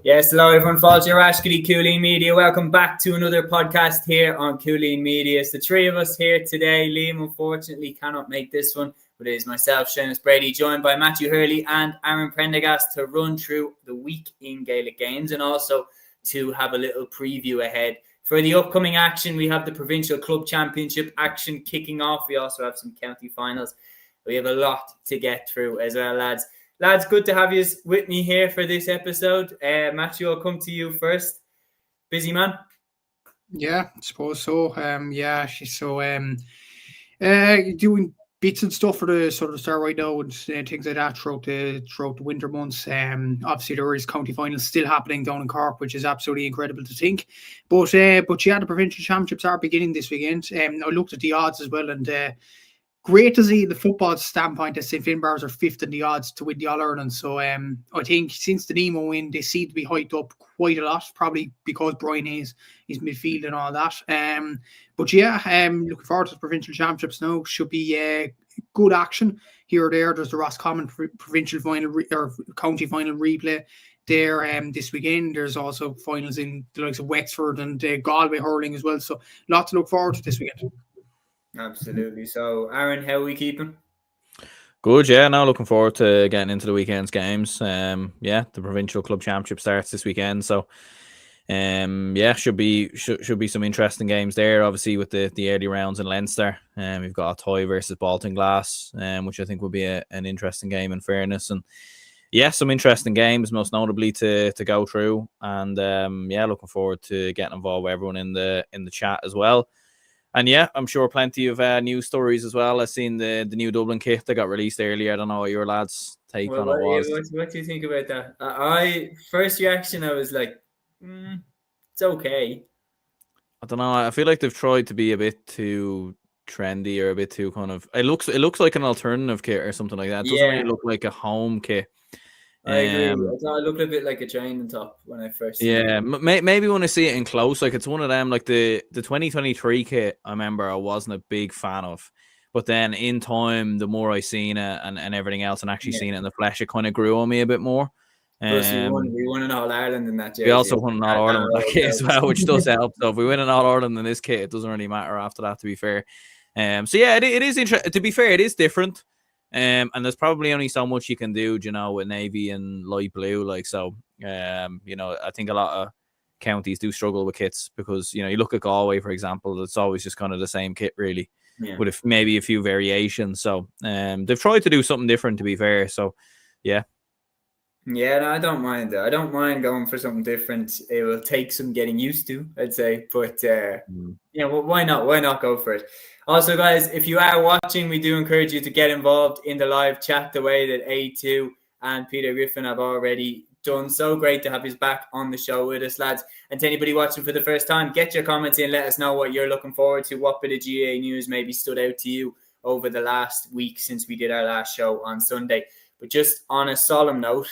Yes, hello everyone. Falls your Ashkity Cúilín Media. Welcome back to another podcast here on Cúilín Media. It's the three of us here today. Liam unfortunately cannot make this one, but it is myself, Seamus Brady, joined by Matthew Hurley and Aaron Prendergast to run through the week in Gaelic games and also to have a little preview ahead. For the upcoming action, we have the Provincial Club Championship action kicking off. We also have some county finals. We have a lot to get through as well, lads. Lads, good to have you with me here for this episode. Matthew, I'll come to you first. Busy man? Yeah, I suppose so. She's doing bits and stuff for the sort of start right now and things like that throughout the winter months. Obviously there is county finals still happening down in Cork, which is absolutely incredible to think. But yeah, the provincial championships are beginning this weekend. I looked at the odds as well, and great to see the football standpoint that St. Finbarrs are fifth in the odds to win the All-Ireland. So I think since the Nemo win, they seem to be hyped up quite a lot, probably because Brian Hayes is midfield and all that. Looking forward to the provincial championships now. Should be good action here or there. There's the Roscommon provincial final or county final replay there this weekend. There's also finals in the likes of Wexford and Galway hurling as well. So lots to look forward to this weekend. Absolutely. So, Aaron, how are we keeping? Good, yeah. Now looking forward to getting into the weekend's games. The Provincial Club Championship starts this weekend, so should be some interesting games there. Obviously, with the early rounds in Leinster, we've got Toy versus Baltinglass, which I think will be an interesting game. In fairness, and some interesting games, most notably to go through. And looking forward to getting involved with everyone in the chat as well. And I'm sure plenty of news stories as well. I've seen the new Dublin kit that got released earlier. I don't know what your lads' take on it was. What do you think about that? First reaction, I was like, it's okay. I don't know. I feel like they've tried to be a bit too trendy or a bit too kind of. It looks like an alternative kit or something like that. It doesn't really look like a home kit. I agree. I thought it looked a bit like a training top when I first seen it. Maybe when I see it in close, like it's one of them, like the 2023 kit, I remember I wasn't a big fan of. But then in time, the more I seen it and everything else and actually seen it in the flesh, it kind of grew on me a bit more. Plus we won an All-Ireland in that jersey. We also won an All-Ireland in that kit as well, which does help. So if we win an All-Ireland in this kit, it doesn't really matter after that, to be fair. It is interesting. To be fair, it is different. And there's probably only so much you can do, with navy and light blue. I think a lot of counties do struggle with kits because, you look at Galway, for example, it's always just kind of the same kit, really, with maybe a few variations. So they've tried to do something different, to be fair. So, yeah. Yeah, no, I don't mind that. I don't mind going for something different. It will take some getting used to, I'd say. But, why not? Why not go for it? Also, guys, if you are watching, we do encourage you to get involved in the live chat the way that A2 and Peter Griffin have already done. So great to have you back on the show with us, lads. And to anybody watching for the first time, get your comments in. Let us know what you're looking forward to. What bit of GA news maybe stood out to you over the last week since we did our last show on Sunday. But just on a solemn note,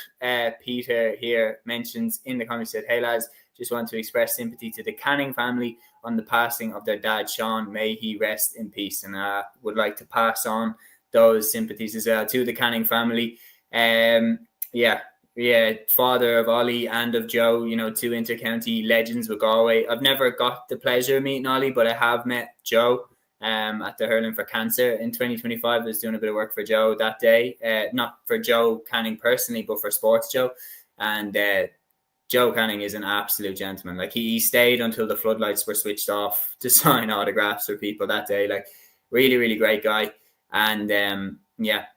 Peter here mentions in the comments, said, "Hey lads, just want to express sympathy to the Canning family on the passing of their dad, Sean. May he rest in peace." And I would like to pass on those sympathies as well to the Canning family. Father of Ollie and of Joe, two inter-county legends with Galway. I've never got the pleasure of meeting Ollie, but I have met Joe at the Hurling for Cancer in 2025. I was doing a bit of work for Joe that day. Not for Joe Canning personally, but for Sports Joe. And Joe Canning is an absolute gentleman. Like he stayed until the floodlights were switched off to sign autographs for people that day. Like really, really great guy. And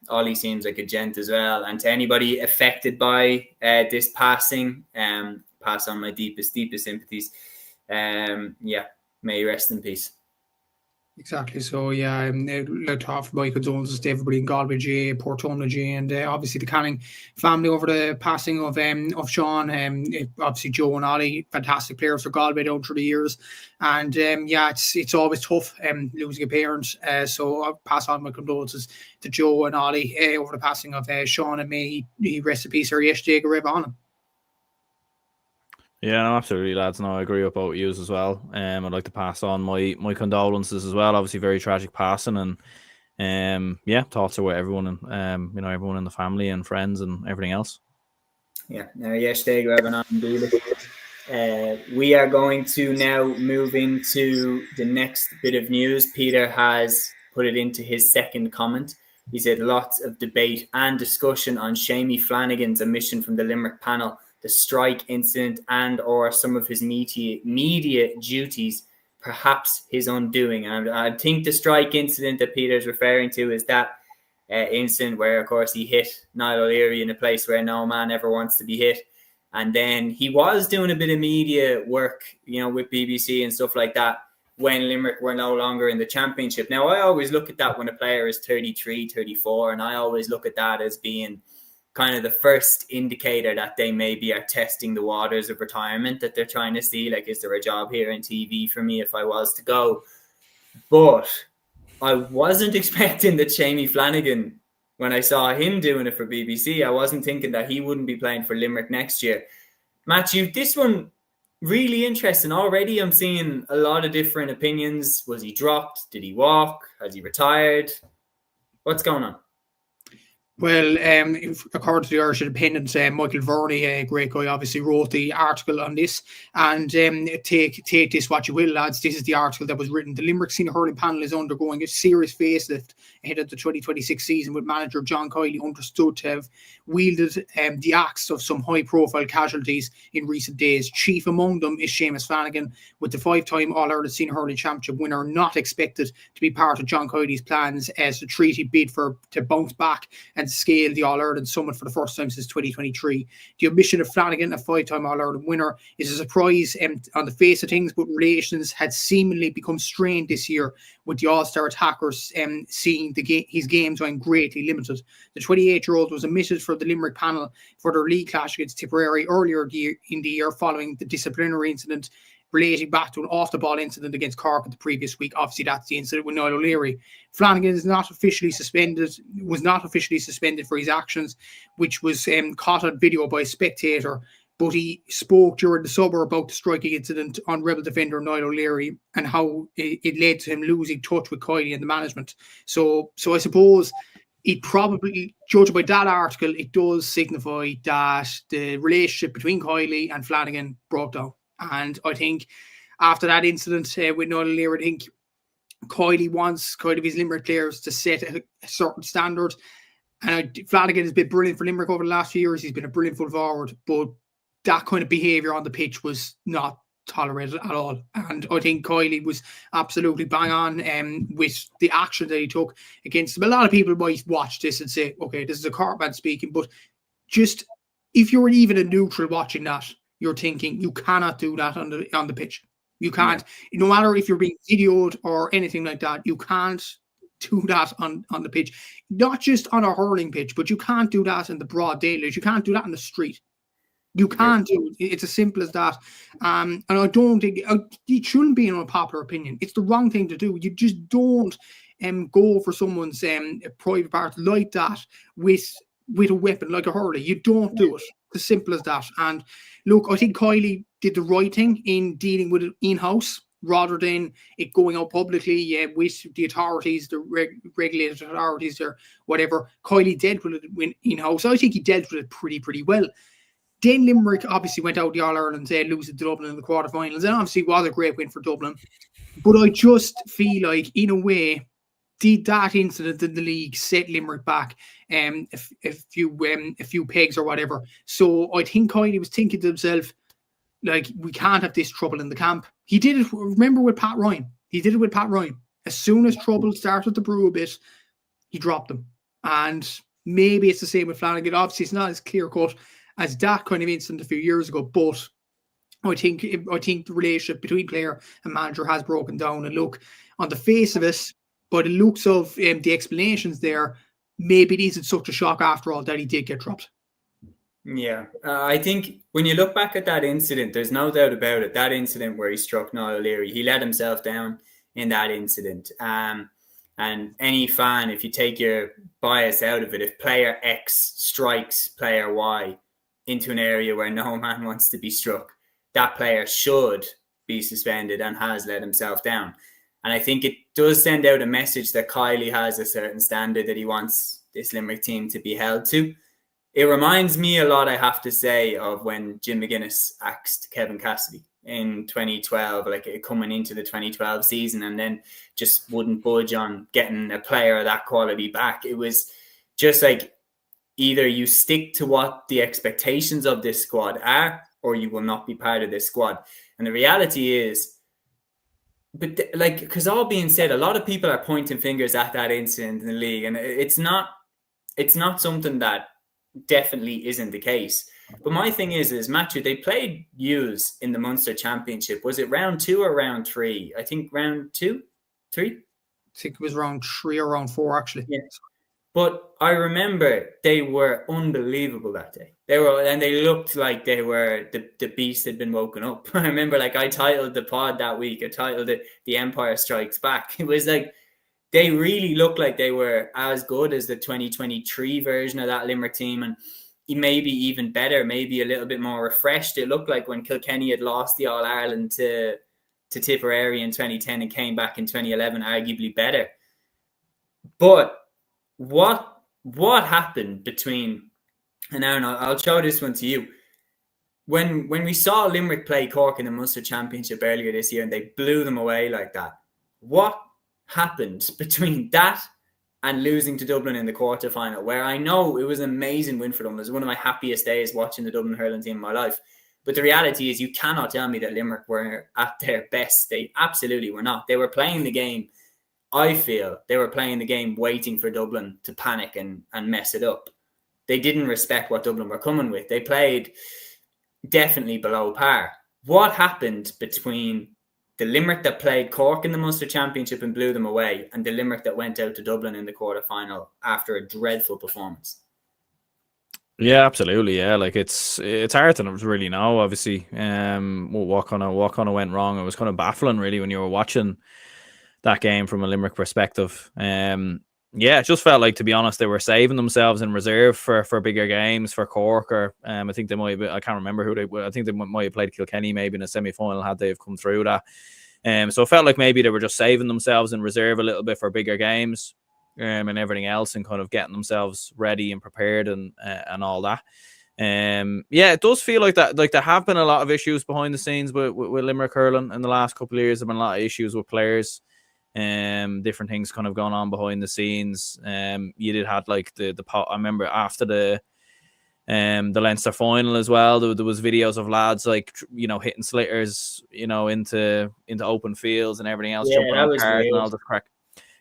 Ollie seems like a gent as well. And to anybody affected by this passing, pass on my deepest sympathies. May you rest in peace. Exactly. So, I'd like to offer my condolences to everybody in Galway GA, Portona GA, and obviously the Canning family over the passing of Sean. Obviously, Joe and Ollie, fantastic players for Galway down through the years. And, it's always tough losing a parent. So I'll pass on my condolences to Joe and Ollie over the passing of Sean, and may he rest in peace or yesterday go on him. Yeah, no, absolutely, lads. No, I agree with both you as well. I'd like to pass on my condolences as well. Obviously, very tragic passing, and thoughts are with everyone and everyone in the family and friends and everything else. Yeah, now yesterday grabbing on indeed. We are going to now move into the next bit of news. Peter has put it into his second comment. He said lots of debate and discussion on Shamie Flanagan's omission from the Limerick panel, the strike incident, and or some of his media duties, perhaps his undoing. And I think the strike incident that Peter's referring to is that incident where, of course, he hit Niall O'Leary in a place where no man ever wants to be hit. And then he was doing a bit of media work, with BBC and stuff like that when Limerick were no longer in the championship. Now, I always look at that when a player is 33, 34, and I always look at that as being kind of the first indicator that they maybe are testing the waters of retirement, that they're trying to see, like, is there a job here in TV for me if I was to go? But I wasn't expecting that Shamie Flanagan, when I saw him doing it for BBC, I wasn't thinking that he wouldn't be playing for Limerick next year. Matthew, this one really interesting. Already I'm seeing a lot of different opinions. Was he dropped? Did he walk? Has he retired? What's going on? Well, according to the Irish Independent, Michael Verney, a great guy, obviously wrote the article on this. And take this what you will, lads. This is the article that was written. The Limerick Senior Hurling Panel is undergoing a serious facelift ahead of the 2026 season, with manager John Cúilín understood to have wielded the axe of some high-profile casualties in recent days. Chief among them is Seamus Flanagan, with the 5-time All-Ireland Senior Hurling Championship winner not expected to be part of John Cúilín's plans as the treaty bid to bounce back and scale the All-Ireland summit for the first time since 2023. The omission of Flanagan, a 5-time All-Ireland winner, is a surprise on the face of things, but relations had seemingly become strained this year, with the All-Star attackers seeing his game time greatly limited. The 28-year-old was omitted for the Limerick panel for their league clash against Tipperary earlier in the year following the disciplinary incident relating back to an off-the-ball incident against Cork the previous week. Obviously, that's the incident with Niall O'Leary. Flanagan was not officially suspended for his actions, which was caught on video by a spectator, but he spoke during the summer about the striking incident on Rebel defender Niall O'Leary and how it led to him losing touch with Cúilín and the management. So I suppose it probably, judged by that article, it does signify that the relationship between Cúilín and Flanagan broke down. And I think after that incident with Niall O'Leary, I think Cúilín wants kind of his Limerick players to set a certain standard. And Flanagan has been brilliant for Limerick over the last few years. He's been a brilliant full forward, but that kind of behaviour on the pitch was not tolerated at all. And I think Cúilín was absolutely bang on with the action that he took against him. A lot of people might watch this and say, okay, this is a Cork man speaking, but just if you're even a neutral watching that, you're thinking you cannot do that on the pitch. You can't, no matter if you're being videoed or anything like that, you can't do that on the pitch. Not just on a hurling pitch, but you can't do that in the broad daylight. You can't do that in the street. You can't do it. It's as simple as that. And I don't think it shouldn't be an unpopular opinion. It's the wrong thing to do. You just don't go for someone's private part like that with a weapon like a hurler. You don't do it. It's as simple as that. And look, I think Cúilín did the right thing in dealing with it in-house rather than it going out publicly with the authorities, the regulated authorities or whatever. Cúilín dealt with it in-house. I think he dealt with it pretty well. Then Limerick obviously went out the All-Ireland, losing to Dublin in the quarterfinals, and obviously it was a great win for Dublin. But I just feel like, in a way, did that incident in the league set Limerick back a few pegs or whatever. So I think Cúilín was thinking to himself, like, we can't have this trouble in the camp. He did it, remember, with Pat Ryan. He did it with Pat Ryan. As soon as trouble started to brew a bit, he dropped them. And maybe it's the same with Flanagan. Obviously, it's not as clear-cut as that kind of incident a few years ago, but I think the relationship between player and manager has broken down. And look, on the face of it, by the looks of the explanations there, maybe it isn't such a shock after all that he did get dropped. Yeah, I think when you look back at that incident, there's no doubt about it. That incident where he struck Niall O'Leary, he let himself down in that incident. And any fan, if you take your bias out of it, if player X strikes player Y into an area where no man wants to be struck, that player should be suspended and has let himself down. And I think it does send out a message that Cúilín has a certain standard that he wants this Limerick team to be held to. it reminds me a lot, I have to say, of when Jim McGuinness axed Kevin Cassidy in 2012, like coming into the 2012 season, and then just wouldn't budge on getting a player of that quality back. It was just like, either you stick to what the expectations of this squad are, or you will not be part of this squad. And the reality is, but because all being said, a lot of people are pointing fingers at that incident in the league, and it's not something that definitely isn't the case. But my thing is Matthew, they played Hughes in the Munster Championship. Was it round 2 or round 3? I think round 2, 3. I think it was round 3 or round 4, actually. Yeah. But I remember they were unbelievable that day. They looked like they were the beast had been woken up. I remember, like, I titled the pod that week. I titled it "The Empire Strikes Back." It was like they really looked like they were as good as the 2023 version of that Limerick team, and maybe even better, maybe a little bit more refreshed. It looked like when Kilkenny had lost the All-Ireland to Tipperary in 2010 and came back in 2011, arguably better. But what happened between, and Aaron, I'll show this one to you. When we saw Limerick play Cork in the Munster Championship earlier this year and they blew them away like that, what happened between that and losing to Dublin in the quarterfinal, where I know it was an amazing win for them? It was one of my happiest days watching the Dublin hurling team in my life. But the reality is, you cannot tell me that Limerick were at their best. They absolutely were not. They were playing the game, I feel, they were playing the game waiting for Dublin to panic and mess it up. They didn't respect what Dublin were coming with. They played definitely below par. What happened between the Limerick that played Cork in the Munster Championship and blew them away, and the Limerick that went out to Dublin in the quarterfinal after a dreadful performance? Yeah, absolutely. Yeah, like it's hard to really know, obviously, what kind of went wrong. It was kind of baffling, really, when you were watching that game from a Limerick perspective. Yeah, it just felt like, to be honest, they were saving themselves in reserve for bigger games for Cork, or I think they might have, I can't remember who I think they might have played Kilkenny maybe in a semi-final had they have come through that. So it felt like maybe they were just saving themselves in reserve a little bit for bigger games, and everything else, and kind of getting themselves ready and prepared and all that. Yeah, it does feel like that. Like, there have been a lot of issues behind the scenes with Limerick hurling in the last couple of years. There have been a lot of issues with players. Different things kind of going on behind the scenes. You did have like the I remember after the Leinster final as well, there was videos of lads, like, hitting slitters, into open fields and everything else, jumping on cars and all the crack.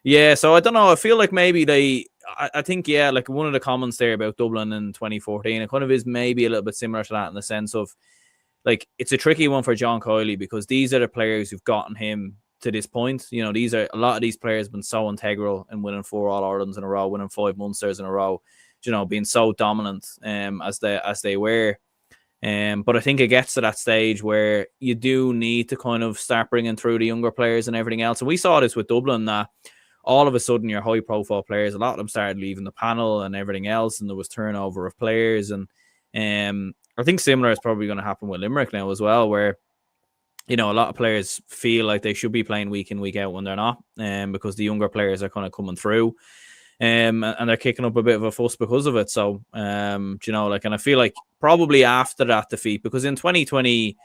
Yeah, so I don't know. I feel like maybe I think, yeah, like one of the comments there about Dublin in 2014, it kind of is maybe a little bit similar to that, in the sense of, like, it's a tricky one for John Cúilín, because these are the players who've gotten him to this point. A lot of these players have been so integral in winning 4 All-Irelands in a row, winning 5 Munsters in a row, being so dominant as they were. But I think it gets to that stage where you do need to kind of start bringing through the younger players and everything else. And we saw this with Dublin, that all of a sudden your high-profile players, a lot of them started leaving the panel and everything else, and there was turnover of players. And I think similar is probably going to happen with Limerick now as well, where a lot of players feel like they should be playing week in, week out when they're not, because the younger players are kind of coming through, and they're kicking up a bit of a fuss because of it. So, and I feel like probably after that defeat, because in 2020,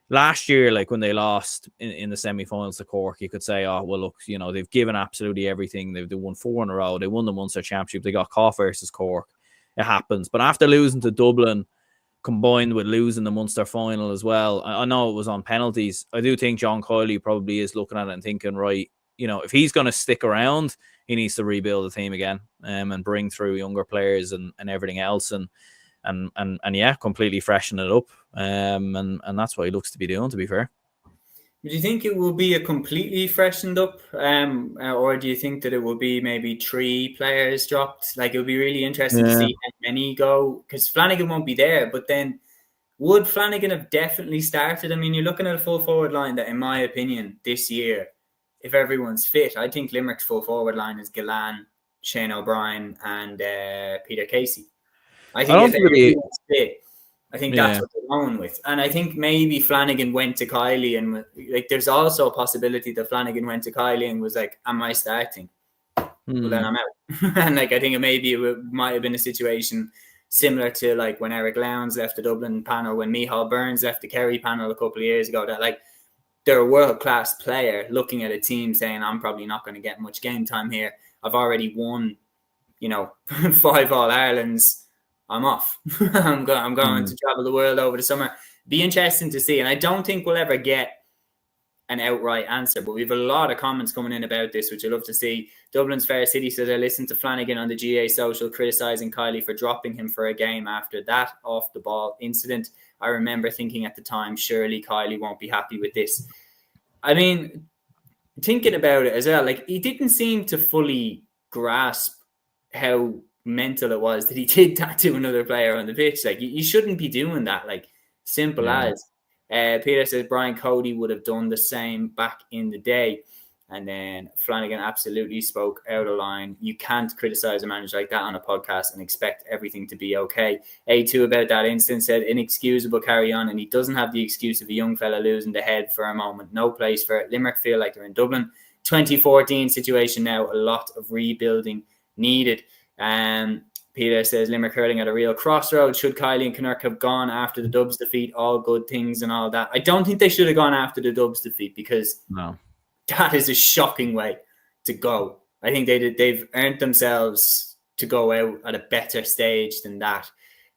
last year, like when they lost in the semi-finals to Cork, you could say, oh, well, look, they've given absolutely everything. They won 4 in a row. They won the Munster Championship. They got caught versus Cork. It happens. But after losing to Dublin, combined with losing the Munster final as well, I know it was on penalties. I do think John Cúilín probably is looking at it and thinking, right, if he's going to stick around, he needs to rebuild the team again, and bring through younger players and everything else, and yeah, completely freshen it up. And that's what he looks to be doing, to be fair. Do you think it will be a completely freshened up, or do you think that it will be maybe 3 players dropped? Like, it would be really interesting to see how many go, because Flanagan won't be there. But then, would Flanagan have definitely started? I mean, you're looking at a full forward line that, in my opinion, this year, if everyone's fit, I think Limerick's full forward line is Gillan, Shane O'Brien, and Peter Casey. I think if everyone's fit, I think that's what they're going with. And I think maybe Flanagan went to Cúilín, and like, there's also a possibility that Flanagan went to Cúilín and was like, am I starting? Well, then I'm out. And like, I think it might have been a situation similar to like when Eric Lowndes left the Dublin panel, when Micheál Burns left the Kerry panel a couple of years ago, that like they're a world-class player looking at a team saying, I'm probably not going to get much game time here. I've already won, 5 All-Irelands. I'm off. I'm going to travel the world over the summer. Be interesting to see. And I don't think we'll ever get an outright answer, but we have a lot of comments coming in about this, which I love to see. Dublin's Fair City says, I listened to Flanagan on the GA social criticising Kylie for dropping him for a game after that off-the-ball incident. I remember thinking at the time, surely Kylie won't be happy with this. I mean, thinking about it as well, like he didn't seem to fully grasp how mental it was that he did that to another player on the pitch. Like you shouldn't be doing that. Like simple as. Peter says Brian Cody would have done the same back in the day. And then Flanagan absolutely spoke out of line. You can't criticize a manager like that on a podcast and expect everything to be okay. A2 about that instance said inexcusable carry on, and he doesn't have the excuse of a young fella losing the head for a moment. No place for it. Limerick feel like they're in Dublin. 2014 situation now, a lot of rebuilding needed. Peter says Limerick hurling at a real crossroads. Should Kylie and Kinnerk have gone after the Dubs defeat? All good things and all that. I don't think they should have gone after the Dubs defeat, because that is a shocking way to go. I think they've earned themselves to go out at a better stage than that.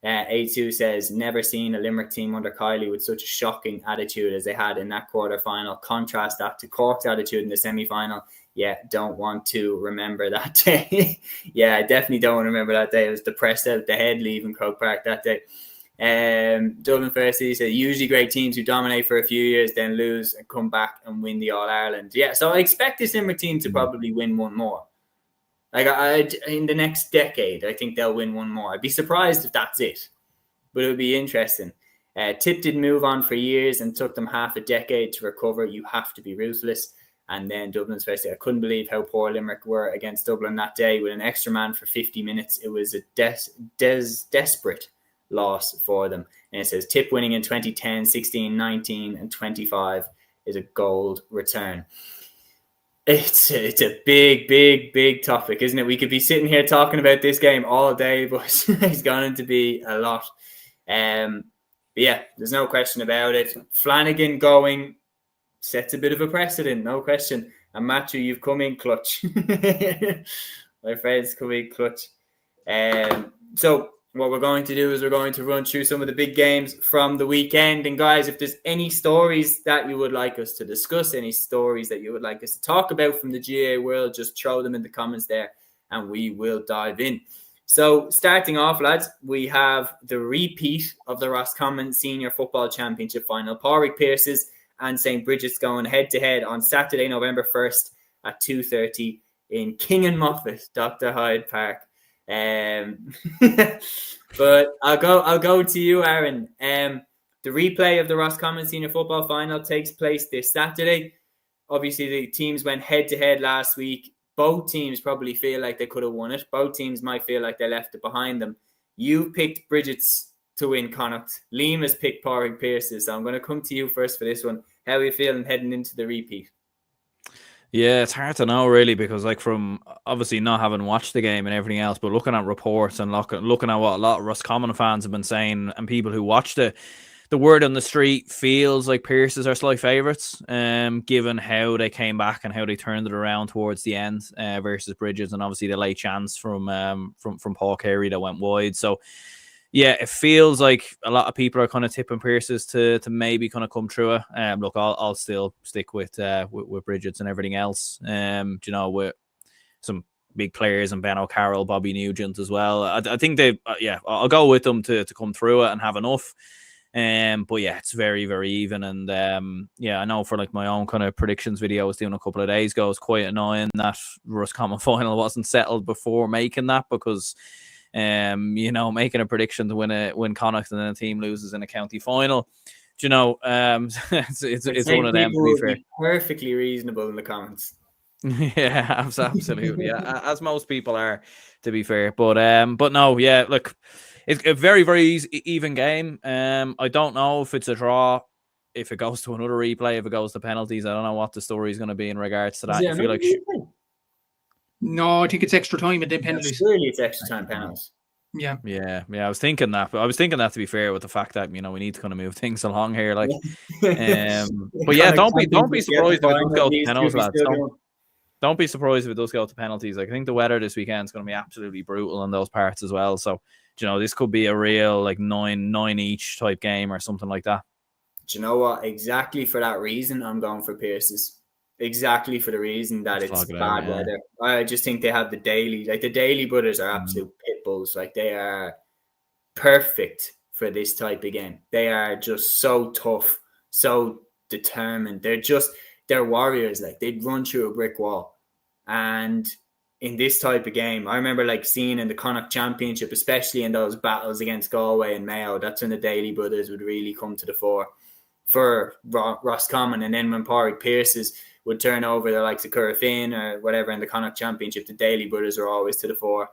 A2 says, never seen a Limerick team under Kylie with such a shocking attitude as they had in that quarter-final. Contrast that to Cork's attitude in the semi-final. Yeah, don't want to remember that day. Yeah, I definitely don't want to remember that day. I was depressed out the head leaving Croke Park that day. Dublin Fair City said, usually great teams who dominate for a few years, then lose and come back and win the All-Ireland. Yeah, so I expect this Limerick team to probably win one more. Like in the next decade, I think they'll win one more. I'd be surprised if that's it, but it would be interesting. Tip didn't move on for years and took them half a decade to recover. You have to be ruthless. And then Dublin's Fair City, I couldn't believe how poor Limerick were against Dublin that day with an extra man for 50 minutes. It was a desperate loss for them. And it says Tip winning in 2010, 16, 19 and 25 is a gold return. It's a big topic, isn't it? We could be sitting here talking about this game all day, but it's going to be a lot. But yeah, there's no question about it. Flanagan going sets a bit of a precedent, no question. And Matthew, you've come in clutch. My friends come in clutch. So what we're going to do is we're going to run through some of the big games from the weekend. And guys, if there's any stories that you would like us to discuss, any stories that you would like us to talk about from the GA world, just throw them in the comments there and we will dive in. So starting off, lads, we have the repeat of the Roscommon Senior Football Championship final. Pádraig Pearses and St. Bridget's going head-to-head on Saturday, November 1st at 2:30 in King and Muffet, Dr. Hyde Park. But I'll go to you, Aaron. The replay of the Roscommon Senior Football Final takes place this Saturday. Obviously, the teams went head-to-head last week. Both teams probably feel like they could have won it. Both teams might feel like they left it behind them. You picked Bridget's to win Connacht. Liam has picked Pádraig Pearses. So I'm going to come to you first for this one. How are you feeling heading into the repeat? Yeah, it's hard to know really, because like from obviously not having watched the game and everything else, but looking at reports and looking at what a lot of Roscommon fans have been saying and people who watched it, the word on the street feels like Pearses are slight favourites, given how they came back and how they turned it around towards the end versus Bridges, and obviously the late chance from Paul Carey that went wide. So yeah, it feels like a lot of people are kind of tipping Pearses to maybe kind of come through it. Look, I'll still stick with Bridget's and everything else. With some big players and Ben O'Carroll, Bobby Nugent as well. I think I'll go with them to come through it and have enough. But yeah, it's very, very even. And I know for like my own kind of predictions video I was doing a couple of days ago, it's quite annoying that Roscommon final wasn't settled before making that, because making a prediction to win Connacht and then a team loses in a county final, it's one of them, to be fair. Perfectly reasonable in the comments. Yeah, absolutely. Yeah, as most people are, to be fair. But no, yeah, look, it's a very, very even game. I don't know if it's a draw, if it goes to another replay, if it goes to penalties. I don't know what the story is going to be in regards to that. I feel like no, I think it's extra time and then penalties. Surely it's extra time penalties. Yeah. I was thinking that, but I was thinking that, to be fair, with the fact that we need to kind of move things along here, like. But yeah, don't be surprised if it does go to penalties, lads. Don't be surprised if it does go to penalties. Like, I think the weather this weekend is going to be absolutely brutal in those parts as well. So, this could be a real like 9 each type game or something like that. Do you know what? Exactly for that reason, I'm going for Pierce's. Exactly for the reason that it's bad weather. I just think they have the Daly. Like, the Daly brothers are absolute pit bulls. Like, they are perfect for this type of game. They are just so tough, so determined. They're warriors. Like, they'd run through a brick wall. And in this type of game, I remember like seeing in the Connacht Championship, especially in those battles against Galway and Mayo, that's when the Daly brothers would really come to the fore for Roscommon. And then when Pádraig Pearses would turn over the likes of Currafin or whatever in the Connacht Championship, the Daly brothers are always to the fore.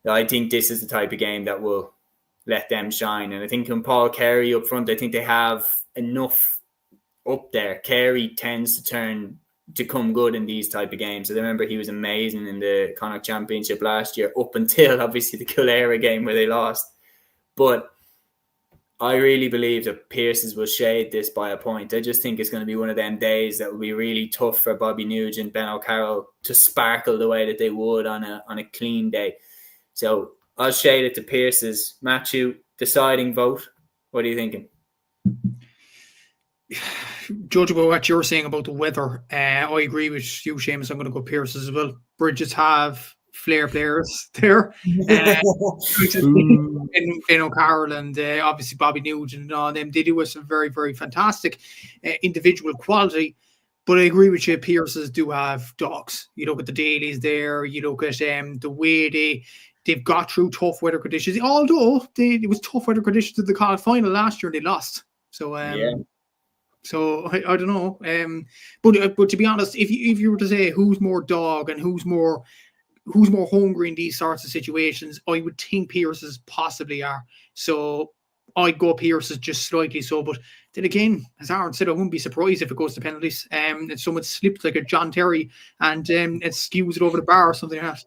I think this is the type of game that will let them shine. And I think when Paul Carey up front, I think they have enough up there. Carey tends to come good in these type of games. I remember he was amazing in the Connacht Championship last year, up until obviously the Kildare game where they lost. But I really believe that Pearses will shade this by a point. I just think it's going to be one of them days that will be really tough for Bobby Nugent, Ben O'Carroll to sparkle the way that they would on a clean day. So I'll shade it to Pearses. Matthew, deciding vote. What are you thinking? Judging by what you're saying about the weather, I agree with you, Seamus. I'm going to go Pearses as well. Bridges have flair players there. Ben O'Carroll and obviously Bobby Nugent and all them. They do have some very, very fantastic individual quality. But I agree with you, Pearses do have dogs. You look at the Dailies there. You look at the way they've got through tough weather conditions. Although it was tough weather conditions in the Connacht final last year and they lost. So So I don't know. But to be honest, if you were to say who's more dog and who's more hungry in these sorts of situations, I would think Pearses possibly are. So I'd go Pearses just slightly so. But then again, as Aaron said, I wouldn't be surprised if it goes to penalties. If someone slips like a John Terry and it skews it over the bar or something like that.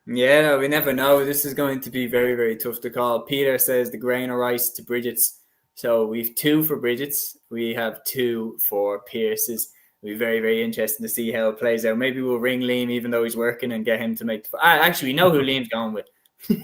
Yeah, we never know. This is going to be very, very tough to call. Peter says the grain of rice to Bridget's. So we've 2 for Bridget's. We have 2 for Pearses. It'll be very, very interesting to see how it plays out. Maybe we'll ring Liam, even though he's working, and get him to make the... Actually, we know who Liam's going with. He's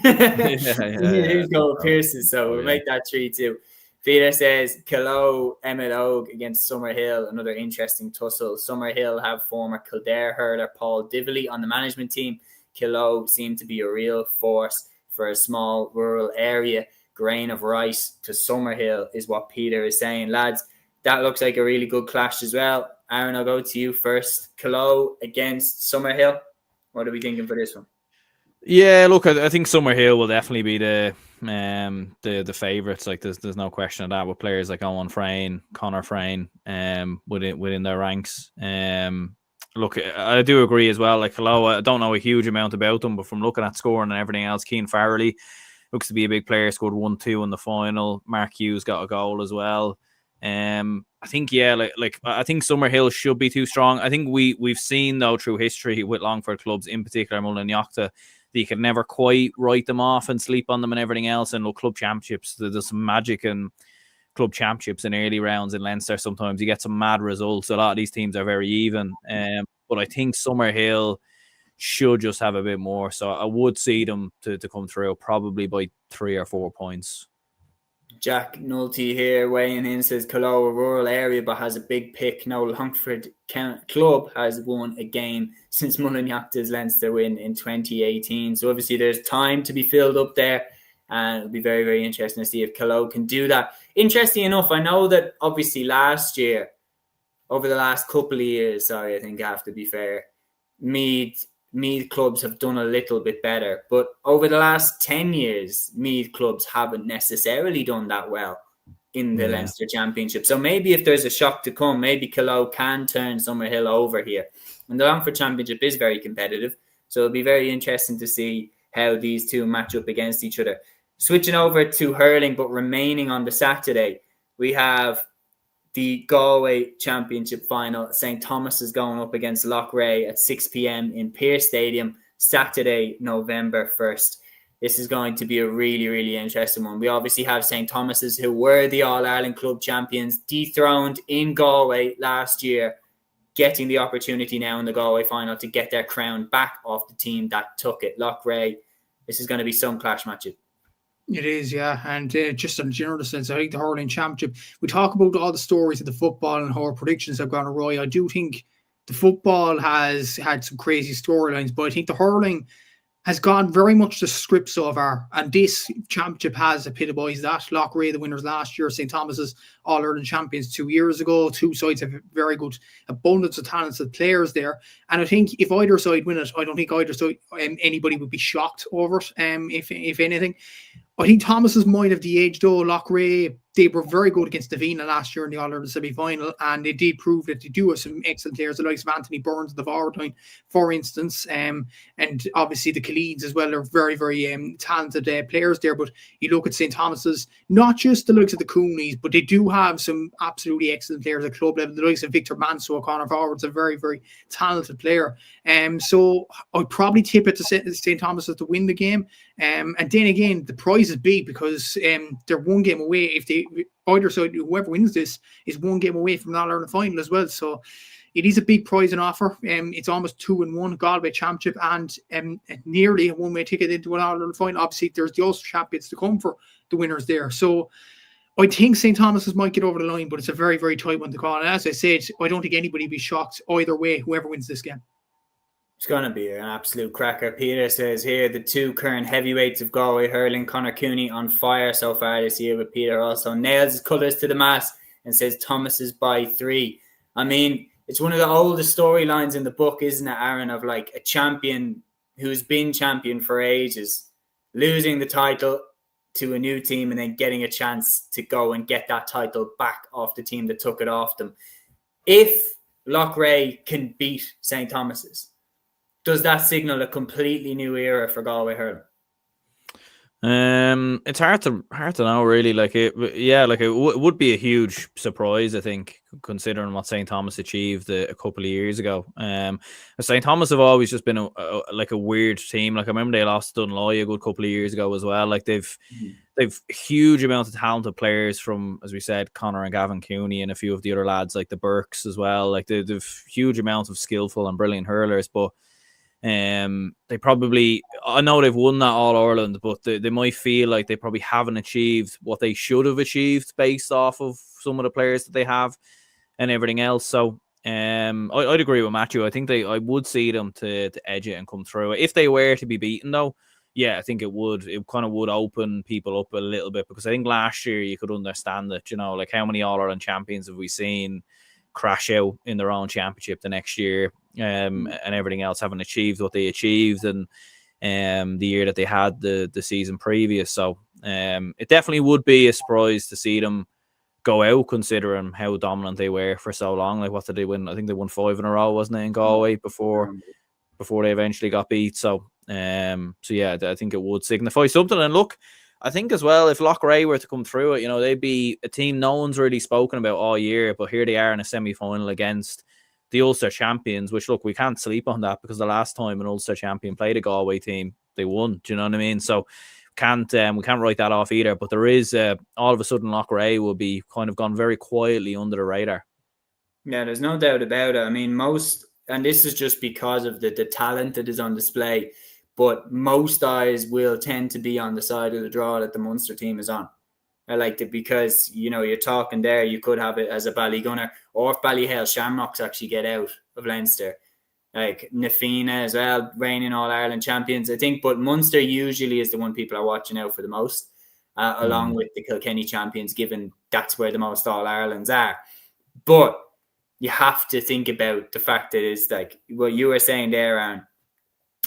going with Pearses, so we'll make that 3-2. Peter says Kilo, Emmett Ogue against Summerhill. Another interesting tussle. Summerhill have former Kildare hurler Paul Dively on the management team. Kilo seemed to be a real force for a small rural area. Grain of rice to Summerhill is what Peter is saying. Lads, that looks like a really good clash as well. Aaron, I'll go to you first. Kilo against Summerhill. What are we thinking for this one? Yeah, look, I think Summerhill will definitely be the favourites. Like, there's no question of that, with players like Owen Frayne, Conor Frayne, within their ranks. Look, I do agree as well. Like, Kilo, I don't know a huge amount about them, but from looking at scoring and everything else, Cian Farrelly looks to be a big player. Scored 1-2 in the final. Mark Hughes got a goal as well. I think I think Summerhill should be too strong. I think we've seen though through history with Longford clubs, in particular Mullinachta, that you can never quite write them off and sleep on them and everything else. And look, club championships, there's some magic in club championships in early rounds in Leinster. Sometimes you get some mad results. A lot of these teams are very even. But I think Summerhill should just have a bit more. So I would see them to come through probably by 3 or 4 points. Jack Nolte here weighing in, says Kilo, a rural area, but has a big pick. No Longford club has won a game since Mullinachta's Leinster win in 2018. So obviously there's time to be filled up there, and it'll be very, very interesting to see if Kilo can do that. Interesting enough, I know that obviously last year, over the last couple of years, I think I have to be fair, Meath clubs have done a little bit better, but over the last 10 years, Meath clubs haven't necessarily done that well in the Leinster Championship. So maybe if there's a shock to come, maybe Kilo can turn Summerhill over here. And the Longford Championship is very competitive, so it'll be very interesting to see how these two match up against each other. Switching over to hurling, but remaining on the Saturday, we have the Galway Championship final. St. Thomas is going up against Loughrea at 6 p.m. in Pearse Stadium, Saturday, November 1st. this is going to be a really, really interesting one. We obviously have St. Thomas's, who were the All-Ireland Club champions, dethroned in Galway last year, getting the opportunity now in the Galway final to get their crown back off the team that took it. Loughrea, this is going to be some clash matchup. It is, yeah. And just in a general sense, I think the hurling championship, we talk about all the stories of the football and how our predictions have gone awry. I do think the football has had some crazy storylines, but I think the hurling has gone very much the script so far, and this championship has epitomised that. Loughrea, the winners last year, St. Thomas's All-Ireland champions 2 years ago. Two sides have very good abundance of talented players there, and I think if either side win it, I don't think either side anybody would be shocked over it. If anything, I think Thomas's might have the edge though. Loughrea, they were very good against Davina last year in the All-Ireland semi-final, and they did prove that they do have some excellent players, the likes of Anthony Burns in the forward line, for instance, and obviously the Cúilíns as well are very, very talented players there. But you look at St. Thomas's, not just the likes of the Coonies, but they do have some absolutely excellent players at club level. The likes of Victor Manso, Conor Forward's a very, very talented player. So I'd probably tip it to St. Thomas's to win the game. And then again, the prize is big because they're one game away. If they either side, whoever wins this is one game away from the All-Ireland final as well. So it is a big prize and offer. It's almost 2-1 Galway championship and nearly a one-way ticket into an All-Ireland final. Obviously, there's the Ulster champions to come for the winners there. So I think St. Thomas's might get over the line, but it's a very, very tight one to call. And as I said, I don't think anybody will be shocked either way, whoever wins this game. It's going to be an absolute cracker. Peter says here, the two current heavyweights of Galway hurling, Conor Cooney on fire so far this year, but Peter also nails his colours to the mast and says Thomas's by 3. I mean, it's one of the oldest storylines in the book, isn't it, Aaron, of like a champion who's been champion for ages, losing the title to a new team and then getting a chance to go and get that title back off the team that took it off them. If Loughrea can beat St. Thomas's, does that signal a completely new era for Galway hurling? It's hard to know really. It would be a huge surprise, I think, considering what St. Thomas achieved a couple of years ago. St. Thomas have always just been a weird team. Like I remember they lost Dunloy a good couple of years ago as well. Like they've huge amount of talented players from, as we said, Conor and Gavin Cooney and a few of the other lads like the Burks as well. Like they've huge amounts of skillful and brilliant hurlers, but they probably, I know they've won that All-Ireland, but they might feel like they probably haven't achieved what they should have achieved based off of some of the players that they have and everything else. So I'd agree with Matthew. I think I would see them to edge it and come through. If they were to be beaten though, yeah, I think it kind of would open people up a little bit, because I think last year you could understand that, like how many All-Ireland champions have we seen crash out in their own championship the next year, and everything else, haven't achieved what they achieved and the year that they had the season previous. So it definitely would be a surprise to see them go out, considering how dominant they were for so long. Like, what did they win? I think they won 5 in a row, wasn't it, in Galway before they eventually got beat. So yeah, I think it would signify something. And look, I think as well, if Loughrea were to come through it, they'd be a team no one's really spoken about all year, but here they are in a semi-final against the Ulster champions, which, look, we can't sleep on that, because the last time an Ulster champion played a Galway team, they won. Do you know what I mean? So we can't write that off either. But there is, all of a sudden, Loughrea will be kind of gone very quietly under the radar. Yeah, there's no doubt about it. I mean, and this is just because of the talent that is on display, but most eyes will tend to be on the side of the draw that the Munster team is on. I liked it because, you're talking there, you could have it as a Ballygunner, or if Ballyhale Shamrocks actually get out of Leinster. Like Nafina as well, reigning All-Ireland champions, I think. But Munster usually is the one people are watching out for the most, along with the Kilkenny champions, given that's where the most All-Irelands are. But you have to think about the fact that it's like what you were saying there, Aaron,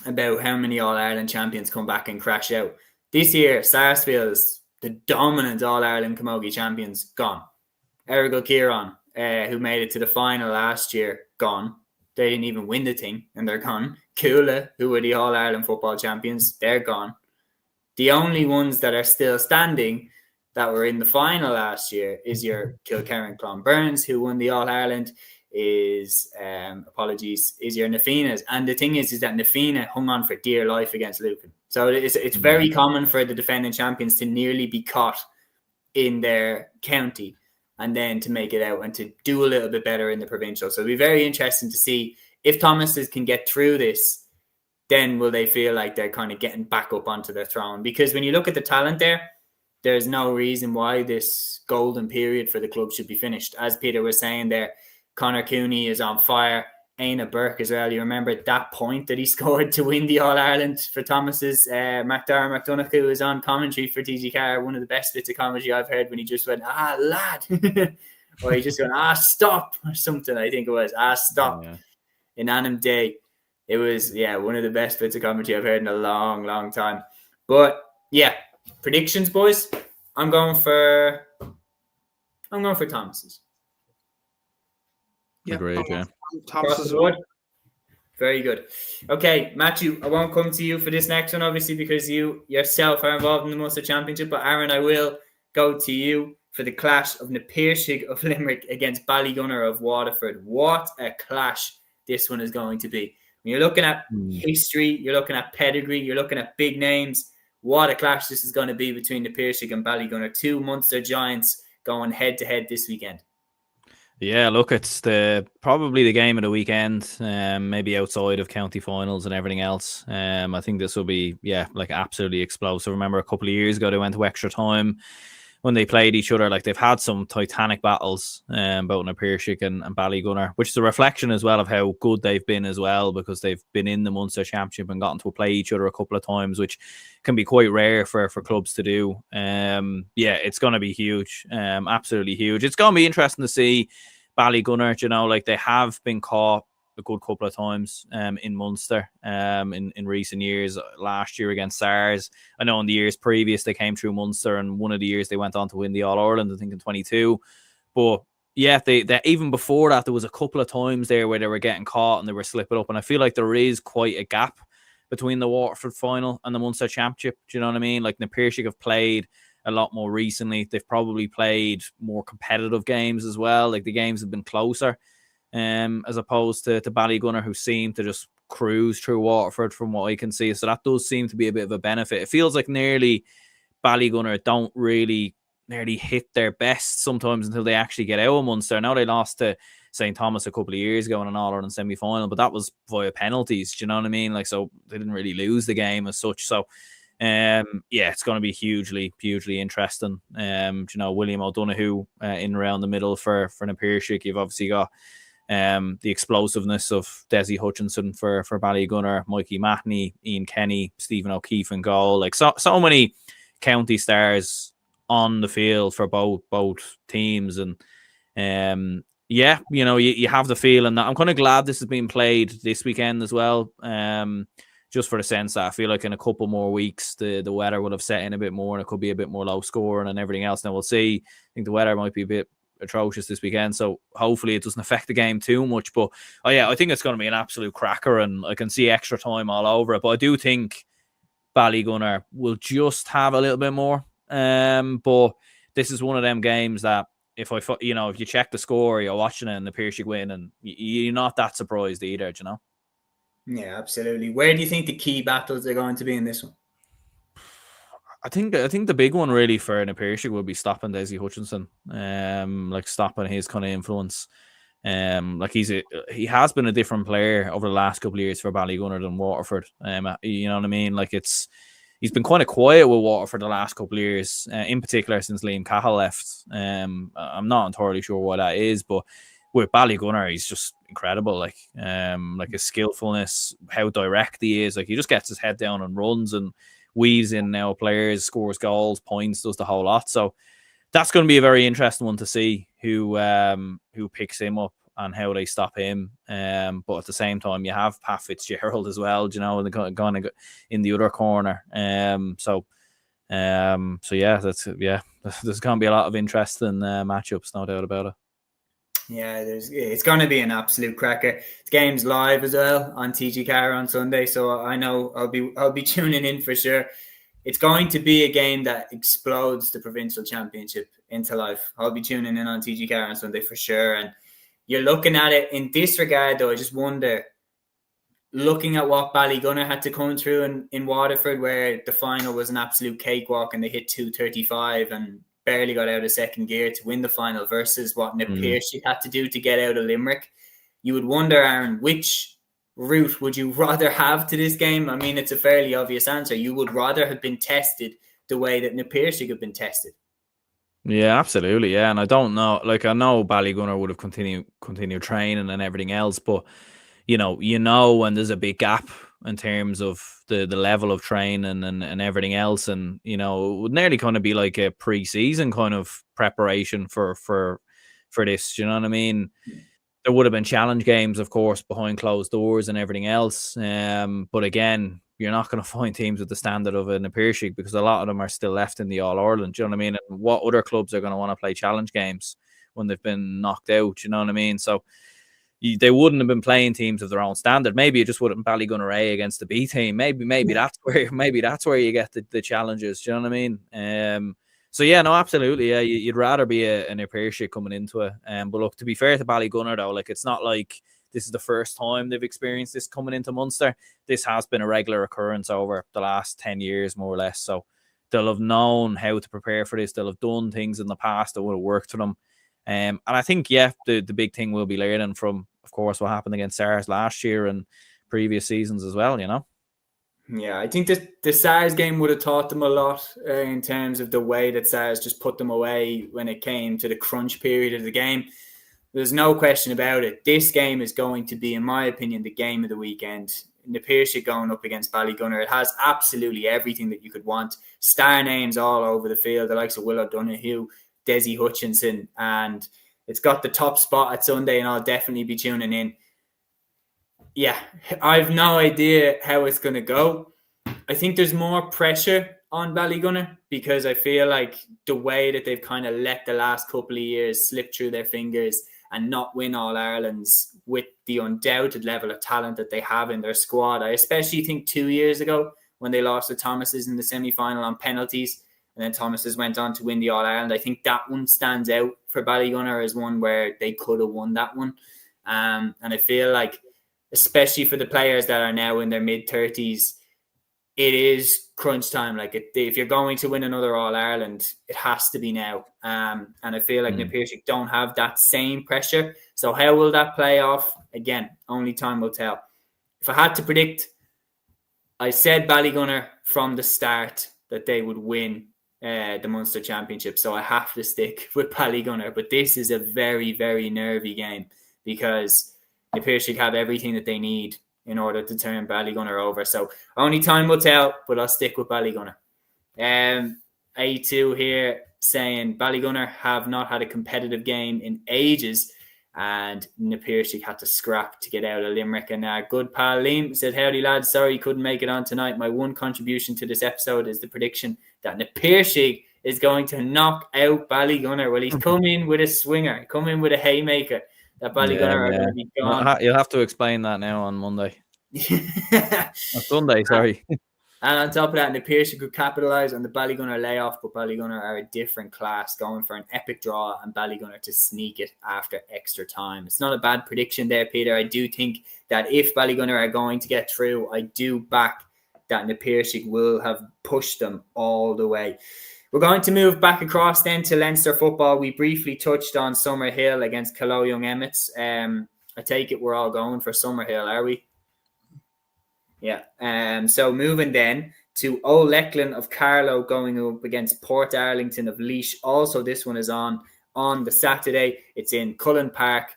about how many All-Ireland champions come back and crash out. This year, Sarsfield's the dominant All-Ireland Camogie champions, gone. Errigal Kieran, who made it to the final last year, gone. They didn't even win the thing, and they're gone. Cúilín, who were the All-Ireland football champions, they're gone. The only ones that are still standing that were in the final last year is your Kilkerran Clonburns, who won the All-Ireland is your Nafinas. And the thing is that Nafina hung on for dear life against Lucan. So it's very common for the defending champions to nearly be caught in their county and then to make it out and to do a little bit better in the provincial. So it'll be very interesting to see if Thomases can get through this. Then will they feel like they're kind of getting back up onto their throne? Because when you look at the talent there, there's no reason why this golden period for the club should be finished. As Peter was saying there, Conor Cooney is on fire. Aina Burke as well. You remember that point that he scored to win the All-Ireland for Thomas's. McDara McDonagh was on commentary for TG Carr. One of the best bits of commentary I've heard, when he just went, lad. Or he just went, stop, or something, I think it was. Stop. Yeah. In Annam Day. It was, one of the best bits of commentary I've heard in a long, long time. But, predictions, boys. I'm going for Thomas's. Yeah, great, yeah. Thomas's. Very good. Okay, Matthew, I won't come to you for this next one, obviously, because you yourself are involved in the Munster Championship. But Aaron, I will go to you for the clash of Na Piarsaigh of Limerick against Ballygunner of Waterford. What a clash this one is going to be. When you're looking at history, you're looking at pedigree, you're looking at big names. What a clash this is going to be between Na Piarsaigh and Ballygunner. Two Munster giants going head to head this weekend. Yeah, look, it's probably the game of the weekend, maybe outside of county finals and everything else. I think this will be, absolutely explosive. Remember a couple of years ago, they went to extra time when they played each other. Like, they've had some titanic battles, both Na Piarsaigh and Ballygunner, which is a reflection as well of how good they've been as well, because they've been in the Munster Championship and gotten to play each other a couple of times, which can be quite rare for clubs to do. It's going to be huge, absolutely huge. It's going to be interesting to see Ballygunner. They have been caught a good couple of times in Munster in recent years. Last year against SARS. I know in the years previous they came through Munster, and one of the years they went on to win the All-Ireland, I think in 22. But they even before that, there was a couple of times there where they were getting caught and they were slipping up. And I feel like there is quite a gap between the Waterford final and the Munster Championship. Do you know what I mean? Like, Na Piarsaigh have played a lot more recently. They've probably played more competitive games as well. Like, the games have been closer. As opposed to Ballygunner, who seem to just cruise through Waterford from what I can see. So that does seem to be a bit of a benefit. It feels like nearly Ballygunner don't really nearly hit their best sometimes until they actually get out of Munster. Now they lost to St. Thomas a couple of years ago in an All-Ireland semi-final, but that was via penalties. Do you know what I mean? Like, so they didn't really lose the game as such. So it's going to be hugely, hugely interesting. William O'Donoghue in and around the middle for Na Piarsaigh. You've obviously got the explosiveness of Desi Hutchinson for Ballygunner, Mikey Matney, Ian Kenny, Stephen O'Keefe in goal. Like, so many county stars on the field for both teams. And you have the feeling that I'm kind of glad this has been played this weekend as well. Just for the sense that I feel like in a couple more weeks the weather will have set in a bit more and it could be a bit more low scoring and everything else. Now we'll see. I think the weather might be a bit atrocious this weekend, so hopefully it doesn't affect the game too much. But I think it's going to be an absolute cracker, and I can see extra time all over it. But I do think Ballygunner will just have a little bit more. But this is one of them games that if you check the score, you're watching it and the Piarsaigh win, and you're not that surprised either. Do you know? Yeah, absolutely. Where do you think the key battles are going to be in this one? I think the big one really for Na Piarsaigh will be stopping Desi Hutchinson, stopping his kind of influence. He has been a different player over the last couple of years for Ballygunner than Waterford. You know what I mean? Like, he's been kind of quiet with Waterford the last couple of years, in particular since Liam Cahill left. I'm not entirely sure why that is, but with Ballygunner, he's just incredible. Like his skillfulness, how direct he is. Like, he just gets his head down and runs and weaves in now players, scores goals, points, does the whole lot. So that's going to be a very interesting one to see who picks him up and how they stop him. But at the same time, you have Pat Fitzgerald as well, going in the other corner. There's going to be a lot of interesting matchups, no doubt about it. Yeah, it's going to be an absolute cracker. The game's live as well on TG Carr on Sunday, so I know I'll be tuning in for sure. It's going to be a game that explodes the Provincial Championship into life. I'll be tuning in on TG Carr on Sunday for sure, and you're looking at it in this regard, though. I just wonder, looking at what Ballygunner had to come through in Waterford, where the final was an absolute cakewalk and they hit 235 and barely got out of second gear to win the final, versus what Nip Piercy had to do to get out of Limerick. You would wonder, Aaron, which route would you rather have to this game? I mean, it's a fairly obvious answer. You would rather have been tested the way that Nip Piercy had been tested. Yeah, absolutely. Yeah, and I don't know. Like, I know Ballygunner would have continued training and everything else, but you know when there's a big gap in terms of the level of training and everything else, and it would nearly kind of be like a pre-season kind of preparation for this. You know what I mean? There would have been challenge games, of course, behind closed doors and everything else. But again, you're not going to find teams with the standard of an Appearshig, because a lot of them are still left in the All-Ireland. Do you know what I mean? And what other clubs are going to want to play challenge games when they've been knocked out? You know what I mean? So they wouldn't have been playing teams of their own standard. Maybe it just wouldn't be Ballygunner A against the B team. Maybe that's where you get the challenges. Do you know what I mean? So yeah, no, absolutely. Yeah, you'd rather be an Appearshig coming into it. But look, to be fair to Ballygunner though, like, it's not like this is the first time they've experienced this coming into Munster. This has been a regular occurrence over the last 10 years, more or less. So they'll have known how to prepare for this. They'll have done things in the past that would have worked for them. And I think, yeah, the big thing will be learning from, of course, what happened against SARS last year and previous seasons as well, Yeah, I think the SARS game would have taught them a lot in terms of the way that SARS just put them away when it came to the crunch period of the game. There's no question about it. This game is going to be, in my opinion, the game of the weekend. Nip Piercy going up against Ballygunner. It has absolutely everything that you could want. Star names all over the field, the likes of Will O'Donoghue, Desi Hutchinson, and it's got the top spot at Sunday, and I'll definitely be tuning in. Yeah, I've no idea how it's going to go. I think there's more pressure on Ballygunner, because I feel like the way that they've kind of let the last couple of years slip through their fingers and not win All-Irelands with the undoubted level of talent that they have in their squad. I especially think 2 years ago when they lost to Thomas's in the semi-final on penalties, and then Thomas's went on to win the All-Ireland. I think that one stands out for Ballygunner as one where they could have won that one. And I feel like, especially for the players that are now in their mid-30s, it is crunch time. Like, if you're going to win another All-Ireland, it has to be now. And I feel like Nip Piercy don't have that same pressure. So how will that play off? Again, only time will tell. If I had to predict, I said Ballygunner from the start that they would win the Munster Championship. So I have to stick with Ballygunner. But this is a very, very nervy game, because Nip Piercy have everything that they need in order to turn Ballygunner over. So only time will tell, but I'll stick with Ballygunner. A2 here saying Ballygunner have not had a competitive game in ages, and Nip Piercy had to scrap to get out of Limerick. And our good pal Liam said, howdy lads, sorry couldn't make it on tonight. My one contribution to this episode is the prediction that Nip Piercy is going to knock out Ballygunner. Well, he's come in with a swinger, come in with a haymaker. That Ballygunner are going to be gone. You'll have to explain that now on Monday. Sunday, sorry. And on top of that, Nip Piercy could capitalise on the Ballygunner layoff, but Ballygunner are a different class, going for an epic draw, and Ballygunner to sneak it after extra time. It's not a bad prediction there, Peter. I do think that if Ballygunner are going to get through, I do back that Nip Piercy will have pushed them all the way. We're going to move back across then to Leinster football. We briefly touched on Summerhill against Calo Young Emmets. I take it we're all going for Summerhill, are we? Yeah. So moving then to Old Lecklen of Carlow going up against Port Arlington of Laois. Also, this one is on the Saturday. It's in Cullen Park.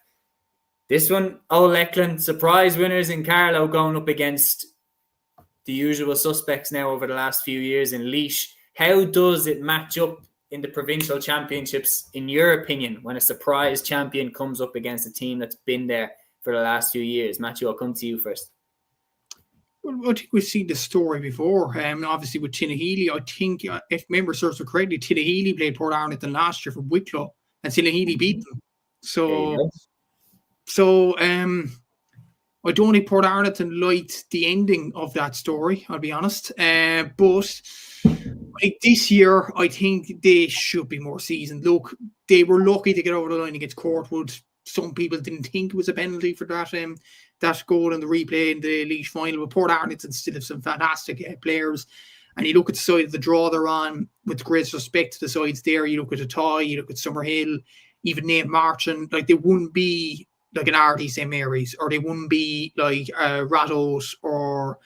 This one, Old Lecklen, surprise winners in Carlow, going up against the usual suspects now over the last few years in Laois. How does it match up in the Provincial Championships, in your opinion, when a surprise champion comes up against a team that's been there for the last few years? Matthew, I'll come to you first. Well, I think we've seen this story before. Obviously with Tinnahealy, I think, if memory serves me correctly, Tinnahealy played Port Arlington last year for Wicklow, and Tinnahealy beat them. So I don't think Port Arlington liked the ending of that story, I'll be honest. But this year, I think they should be more seasoned. Look, they were lucky to get over the line against Courtwood. some people didn't think it was a penalty for that goal in the replay in the Laois final. But Port Arlington still have some fantastic players. And you look at the side of the draw they're on, with great respect to the sides there. You look at Athy, you look at Summerhill, even Nate Marchand. Like, they wouldn't be like an Ardee St. Mary's, or they wouldn't be like Rados or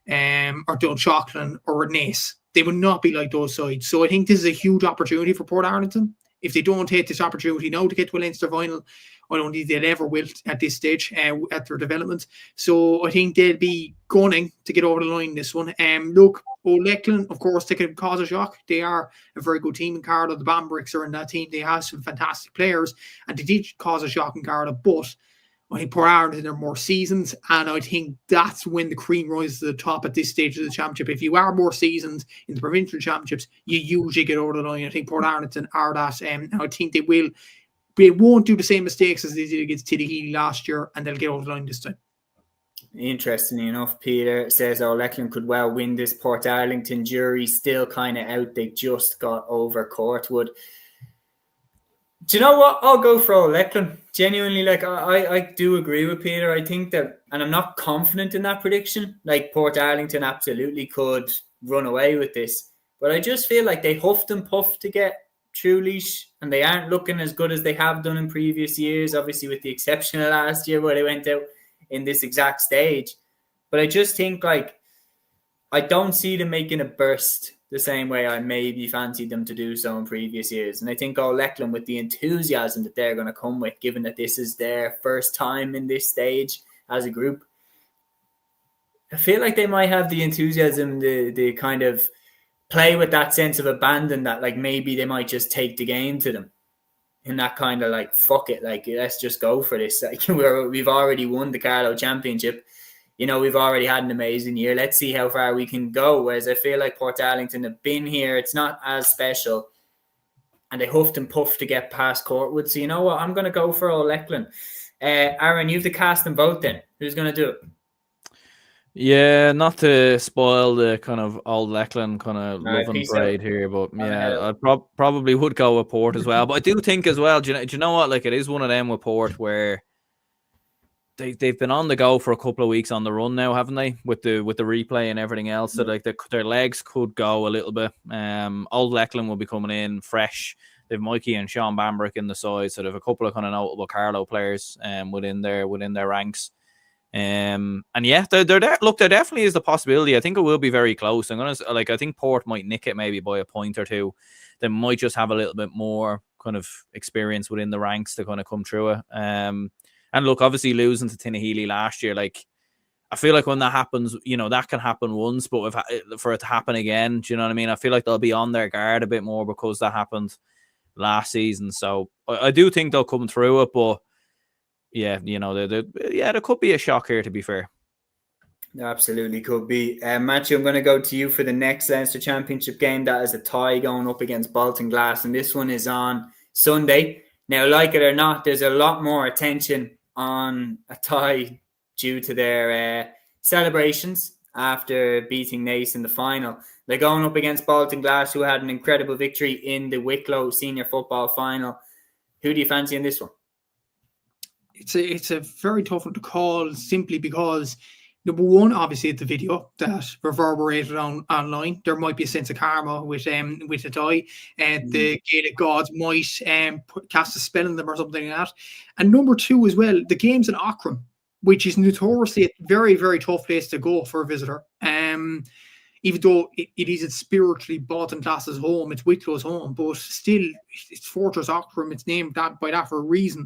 Dunshaughlin or Naas. They would not be like those sides. So I think this is a huge opportunity for Port Arlington. If they don't take this opportunity now to get to a Leinster final, I don't think they'll ever will at this stage at their development. So I think they'll be gunning to get over the line this one. Look, O'Lecklen, of course, they could cause a shock. They are a very good team in Cardiff. The Bambricks are in that team. They have some fantastic players, and they did cause a shock in Cardiff. But I think Port Arlington are more seasoned, and I think that's when the cream rises to the top at this stage of the championship. If you are more seasoned in the provincial championships, you usually get over the line. I think Port Arlington are that. I think they won't do the same mistakes as they did against Tiddyhealy last year, and they'll get over the line this time. Interestingly enough, Peter says O'Lecklen could well win this. Port Arlington jury still kind of out. They just got over Courtwood. Do you know what? I'll go for O'Lecklen. Genuinely, like, I do agree with Peter. I think that, and I'm not confident in that prediction. Like, Port Arlington absolutely could run away with this. But I just feel like they huffed and puffed to get through Laois, and they aren't looking as good as they have done in previous years, obviously with the exception of last year where they went out in this exact stage. But I just think, like, I don't see them making a burst the same way I maybe fancied them to do so in previous years. And I think O'Lecklen, with the enthusiasm that they're going to come with, given that this is their first time in this stage as a group, I feel like they might have the enthusiasm, the kind of play with that sense of abandon that, like, maybe they might just take the game to them. In that kind of, like, fuck it, like, let's just go for this. Like, we've already won the Carlow Championship. You know, we've already had an amazing year. Let's see how far we can go. Whereas I feel like Port Arlington have been here. It's not as special. And they huffed and puffed to get past Courtwood. So you know what? I'm going to go for O'Lecklen. Aaron, you have to cast them both then. Who's going to do it? Yeah, not to spoil the kind of old Leckland kind of love and parade here, but yeah, I probably would go with Port as well. But I do think as well, do you know what? Like, it is one of them with Port where they've been on the go for a couple of weeks on the run now, haven't they? With the replay and everything else, so like their legs could go a little bit. Old Leckland will be coming in fresh. They've Mikey and Sean Bambrick in the side, so they've a couple of kind of notable Carlow players within their ranks. And yeah, there definitely is the possibility. I think it will be very close. I think Port might nick it maybe by a point or two. They might just have a little bit more kind of experience within the ranks to kind of come through it. And look, obviously losing to Tinnahealy last year, like, I feel like when that happens, you know, that can happen once, but for it to happen again, do you know what I mean? I feel like they'll be on their guard a bit more because that happened last season. So I do think they'll come through it, but yeah, you know, there could be a shock here, to be fair. There absolutely could be. Matthew, I'm going to go to you for the next Leinster Championship game. That is a tie going up against Bolton Glass, and this one is on Sunday. Now, like it or not, there's a lot more attention on a tie due to their celebrations after beating Naas in the final. They're going up against Bolton Glass, who had an incredible victory in the Wicklow Senior Football Final. Who do you fancy in this one? It's a very tough one to call, simply because, number one, obviously it's the video that reverberated online. There might be a sense of karma with a tie. The Gaelic gods might cast a spell on them or something like that. And number two as well, the game's in Aughrim, which is notoriously a very, very tough place to go for a visitor. Even though it is spiritually Bolton Glass's home, it's Wicklow's home, but still, it's Fortress Aughrim. It's named by that for a reason.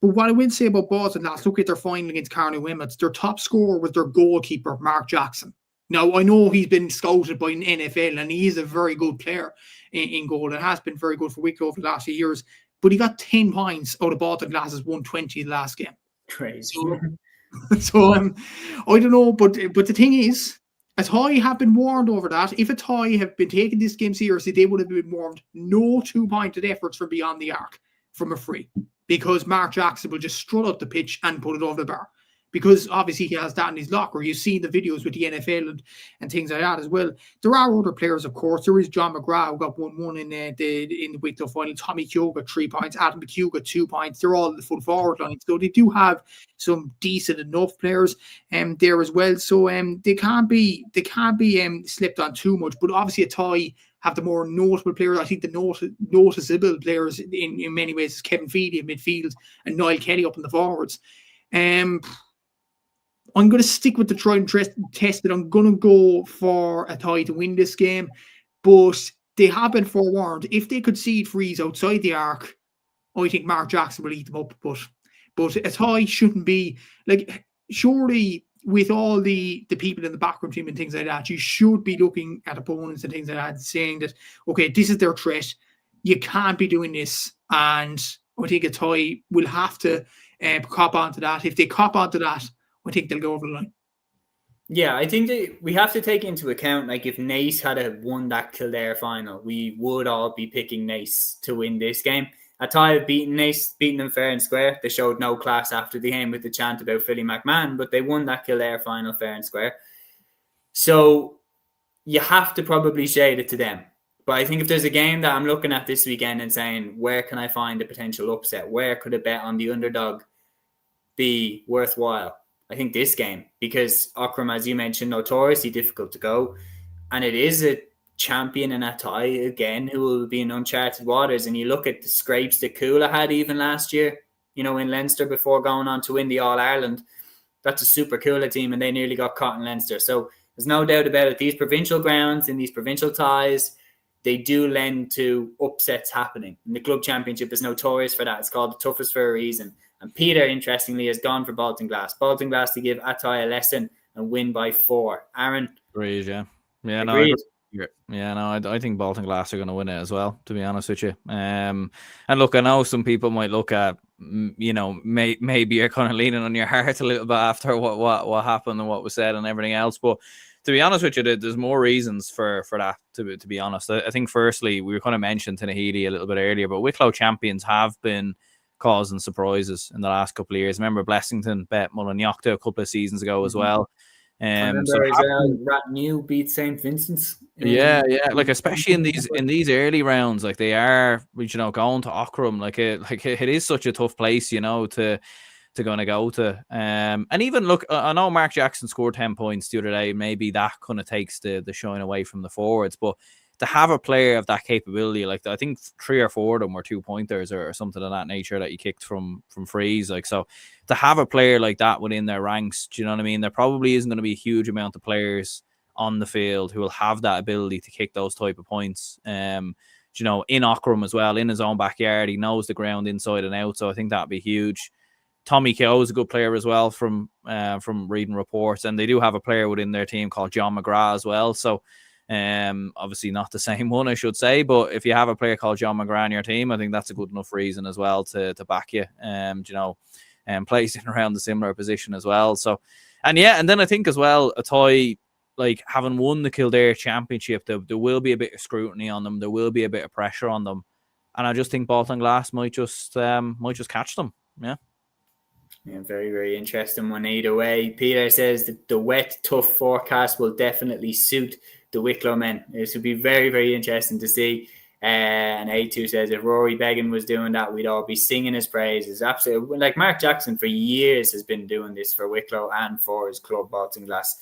But what I will say about Bolton Glass, look at their final against Carney Wemmets. Their top scorer was their goalkeeper, Mark Jackson. Now, I know he's been scouted by an NFL, and he is a very good player in goal, and has been very good for Wicklow over the last few years. But he got 10 points out of Bolton Glass's 120 the last game. Crazy. So I don't know, but the thing is, Athy have been warned over that. If Athy have been taking this game seriously, they would have been warned no two-pointed efforts from beyond the arc from a free, because Mark Jackson will just strut up the pitch and put it over the bar. because obviously he has that in his locker. You've seen the videos with the NFL and things like that as well. There are other players, of course. There is John McGrath, who got 1-1 in the Wicklow final. Tommy Keogh got 3 points. Adam McHugh got 2 points. They're all in the full forward line. So they do have some decent enough players there as well. So they can't be slipped on too much. But obviously a tie have the more notable players. I think the noticeable players in many ways is Kevin Feely in midfield and Niall Kelly up in the forwards. I'm going to stick with the try and test that I'm going to go for a tie to win this game, but they have been forewarned. If they concede frees outside the arc, I think Mark Jackson will eat them up. But a tie shouldn't be like, surely with all the people in the backroom team and things like that, you should be looking at opponents and things like that, saying that, okay, this is their threat. You can't be doing this. And I think a tie will have to cop onto that. If they cop onto that, I think they'll go over the line. Yeah, I think that we have to take into account, like, if Naas had won that Kildare final, we would all be picking Naas to win this game. A tie have beaten Naas, beaten them fair and square. They showed no class after the game with the chant about Philly McMahon, but they won that Kildare final fair and square. So you have to probably shade it to them. But I think if there's a game that I'm looking at this weekend and saying, where can I find a potential upset? Where could a bet on the underdog be worthwhile? I think this game, because Ockram, as you mentioned, notoriously difficult to go. And it is a champion and a tie again who will be in uncharted waters. And you look at the scrapes that Cúilín had even last year, in Leinster before going on to win the All-Ireland. That's a super Cúilín team and they nearly got caught in Leinster. So there's no doubt about it. These provincial grounds and these provincial ties, they do lend to upsets happening. And the club championship is notorious for that. It's called the toughest for a reason. And Peter, interestingly, has gone for Baltinglass. Baltinglass to give Athy a lesson and win by 4. Aaron? Agreed, yeah. Yeah, agreed. I think Baltinglass are going to win it as well, to be honest with you. And look, I know some people might look at, maybe you're kind of leaning on your heart a little bit after what happened and what was said and everything else. But to be honest with you, there's more reasons for that, to be honest. I think firstly, we were kind of mentioned Tinahely a little bit earlier, but Wicklow champions have been causing surprises in the last couple of years. Remember Blessington bet Mullinyochta a couple of seasons ago as well. Ratnew beat St. Vincent's. Yeah, like especially in these early rounds, like they are, going to Ockram, like it is such a tough place, to going to go to. And even look, I know Mark Jackson scored 10 points the other day. Maybe that kind of takes the shine away from the forwards, but to have a player of that capability, like I think 3 or 4 of them were 2-pointers or something of that nature that you kicked from frees. Like, so to have a player like that within their ranks, do you know what I mean? There probably isn't going to be a huge amount of players on the field who will have that ability to kick those type of points. In Ockram as well, in his own backyard, he knows the ground inside and out. So I think that'd be huge. Tommy Keogh is a good player as well from reading reports, and they do have a player within their team called John McGrath as well. So obviously not the same one, I should say, but if you have a player called John McGrath on your team, I think that's a good enough reason as well to back you. Plays in around the similar position as well. So, and then I think as well, a tie, like having won the Kildare Championship, there will be a bit of scrutiny on them. There will be a bit of pressure on them, and I just think Baltinglass might just catch them. Yeah. Yeah, very, very interesting one either way. Peter says that the wet, tough forecast will definitely suit the Wicklow men. This would be very, very interesting to see. And A2 says if Rory Beggan was doing that, we'd all be singing his praises. Absolutely. Like Mark Jackson for years has been doing this for Wicklow and for his club, Baltinglass.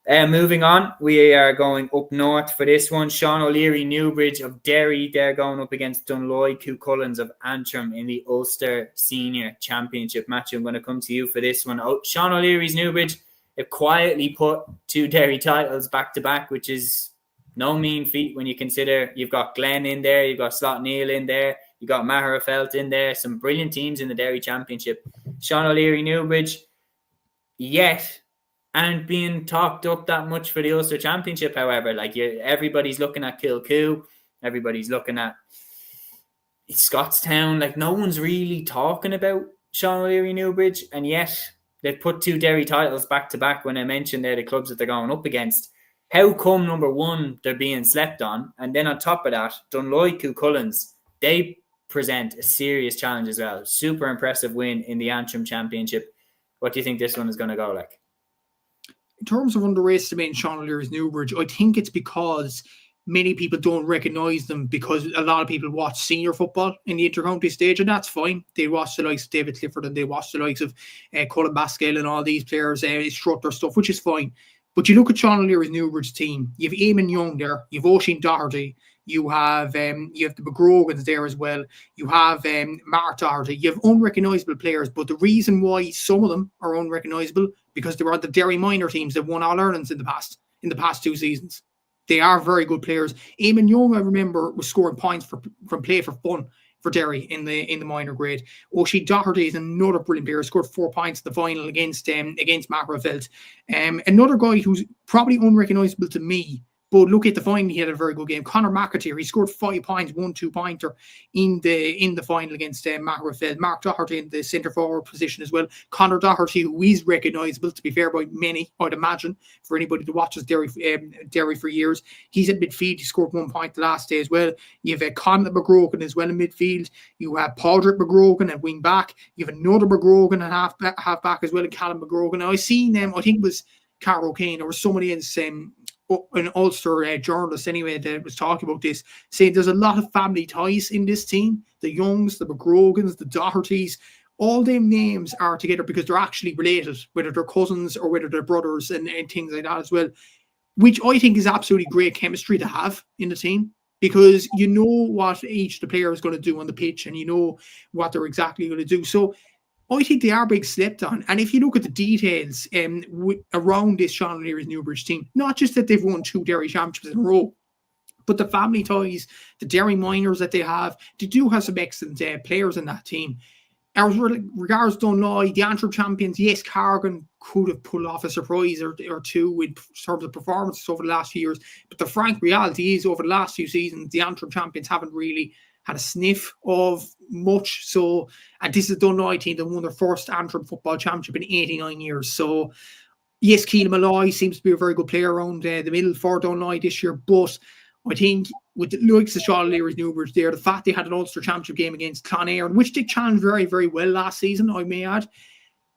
Moving on, we are going up north for this one. Sean O'Leary, Newbridge of Derry. They're going up against Dunloy, Cucullins of Antrim in the Ulster Senior Championship match. I'm going to come to you for this one. Sean O'Leary's Newbridge have quietly put 2 Derry titles back-to-back, which is no mean feat when you consider you've got Glen in there, you've got Slot Neal in there, you've got Maherafelt in there, some brilliant teams in the Derry Championship. Sean O'Leary, Newbridge, yet aren't being talked up that much for the Ulster Championship, however. Like everybody's looking at Kilcoo, everybody's looking at Scottstown. Like no one's really talking about Sean O'Leary, Newbridge, and yet they've put 2 Derry titles back-to-back when I mentioned they're the clubs that they're going up against. How come, number one, they're being slept on? And then on top of that, Dunloy, Cucullins, they present a serious challenge as well. Super impressive win in the Antrim Championship. What do you think this one is going to go like? In terms of underestimating Sean O'Leary's Newbridge, I think it's because many people don't recognise them because a lot of people watch senior football in the intercounty stage, and that's fine. They watch the likes of David Clifford and they watch the likes of Colin Baskell and all these players, Strutter stuff, which is fine. But you look at Sean O'Leary's Newbridge team, you have Eamon Young there, you have Oisin Doherty, you have the McGrogans there as well, you have Mark Doherty, you have unrecognisable players, but the reason why some of them are unrecognisable because they were the Derry minor teams that won All-Irelands in the past 2 seasons. They are very good players. Eamon Young, I remember, was scoring points from play for fun for Derry in the minor grade. Oisin Doherty is another brilliant player. Scored 4 points in the final against Macrofeld. Another guy who's probably unrecognisable to me, but look at the final, he had a very good game. Conor McAteer, he scored 5 points, 1 2-pointer in the final against Macrofeld. Mark Doherty in the centre forward position as well. Conor Doherty, who is recognisable, to be fair, by many, I'd imagine, for anybody that watches Derry for years. He's at midfield. He scored 1 point the last day as well. You have Conor McGrogan as well in midfield. You have Padraig McGrogan at wing back. You have another McGrogan at half back as well, and Callum McGrogan. Now, I seen them, I think it was Carol Kane or somebody else, an Ulster journalist anyway that was talking about this, saying there's a lot of family ties in this team. The Youngs, the McGrogans, the Dohertys, all them names are together because they're actually related, whether they're cousins or whether they're brothers and things like that as well, which I think is absolutely great chemistry to have in the team because you know what each of the player is going to do on the pitch and you know what they're exactly going to do. So I think they are being slept on. And if you look at the details around this Sean O'Leary's Newbridge team, not just that they've won 2 Derry championships in a row, but the family ties, the Derry minors that they do have some excellent players in that team. As regards Dunloy, the Antrim champions, yes, Cargan could have pulled off a surprise or two in terms of performances over the last few years. But the frank reality is over the last few seasons, the Antrim champions haven't really had a sniff of much. So, and this is the Dunloy team that won their first Antrim football championship in 89 years. So, yes, Keelan Malloy seems to be a very good player around the middle for Dunloy this year. But I think with the likes of Sean O'Leary's Newbridge there, the fact they had an Ulster championship game against Clonairon, which they challenged very, very well last season, I may add.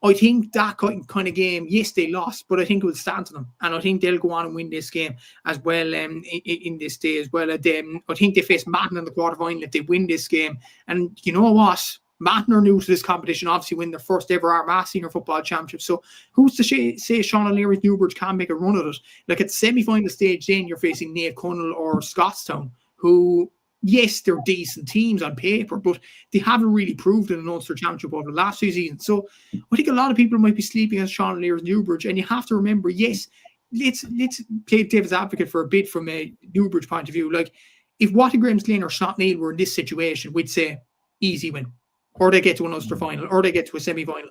I think that kind of game, yes, they lost, but I think it will stand to them. And I think they'll go on and win this game as well in this day as well. I think they face Mahon in the quarterfinal if they win this game. And you know what? Mahon are new to this competition, obviously win their first ever Armagh Senior Football Championship. So who's to say Sean O'Leary's Newbridge can make a run at it? Like at the semi-final stage, then you're facing Naomh Cunnell or Scottstown, who, yes, they're decent teams on paper, but they haven't really proved in an Ulster Championship over the last 2 seasons. So I think a lot of people might be sleeping on Sean O'Leary's Newbridge, and you have to remember, yes, let's play devil's advocate for a bit from a Newbridge point of view. Like if Watergraham's Glen or Shotneel were in this situation, we'd say easy win, or they get to an Ulster final, or they get to a semi-final.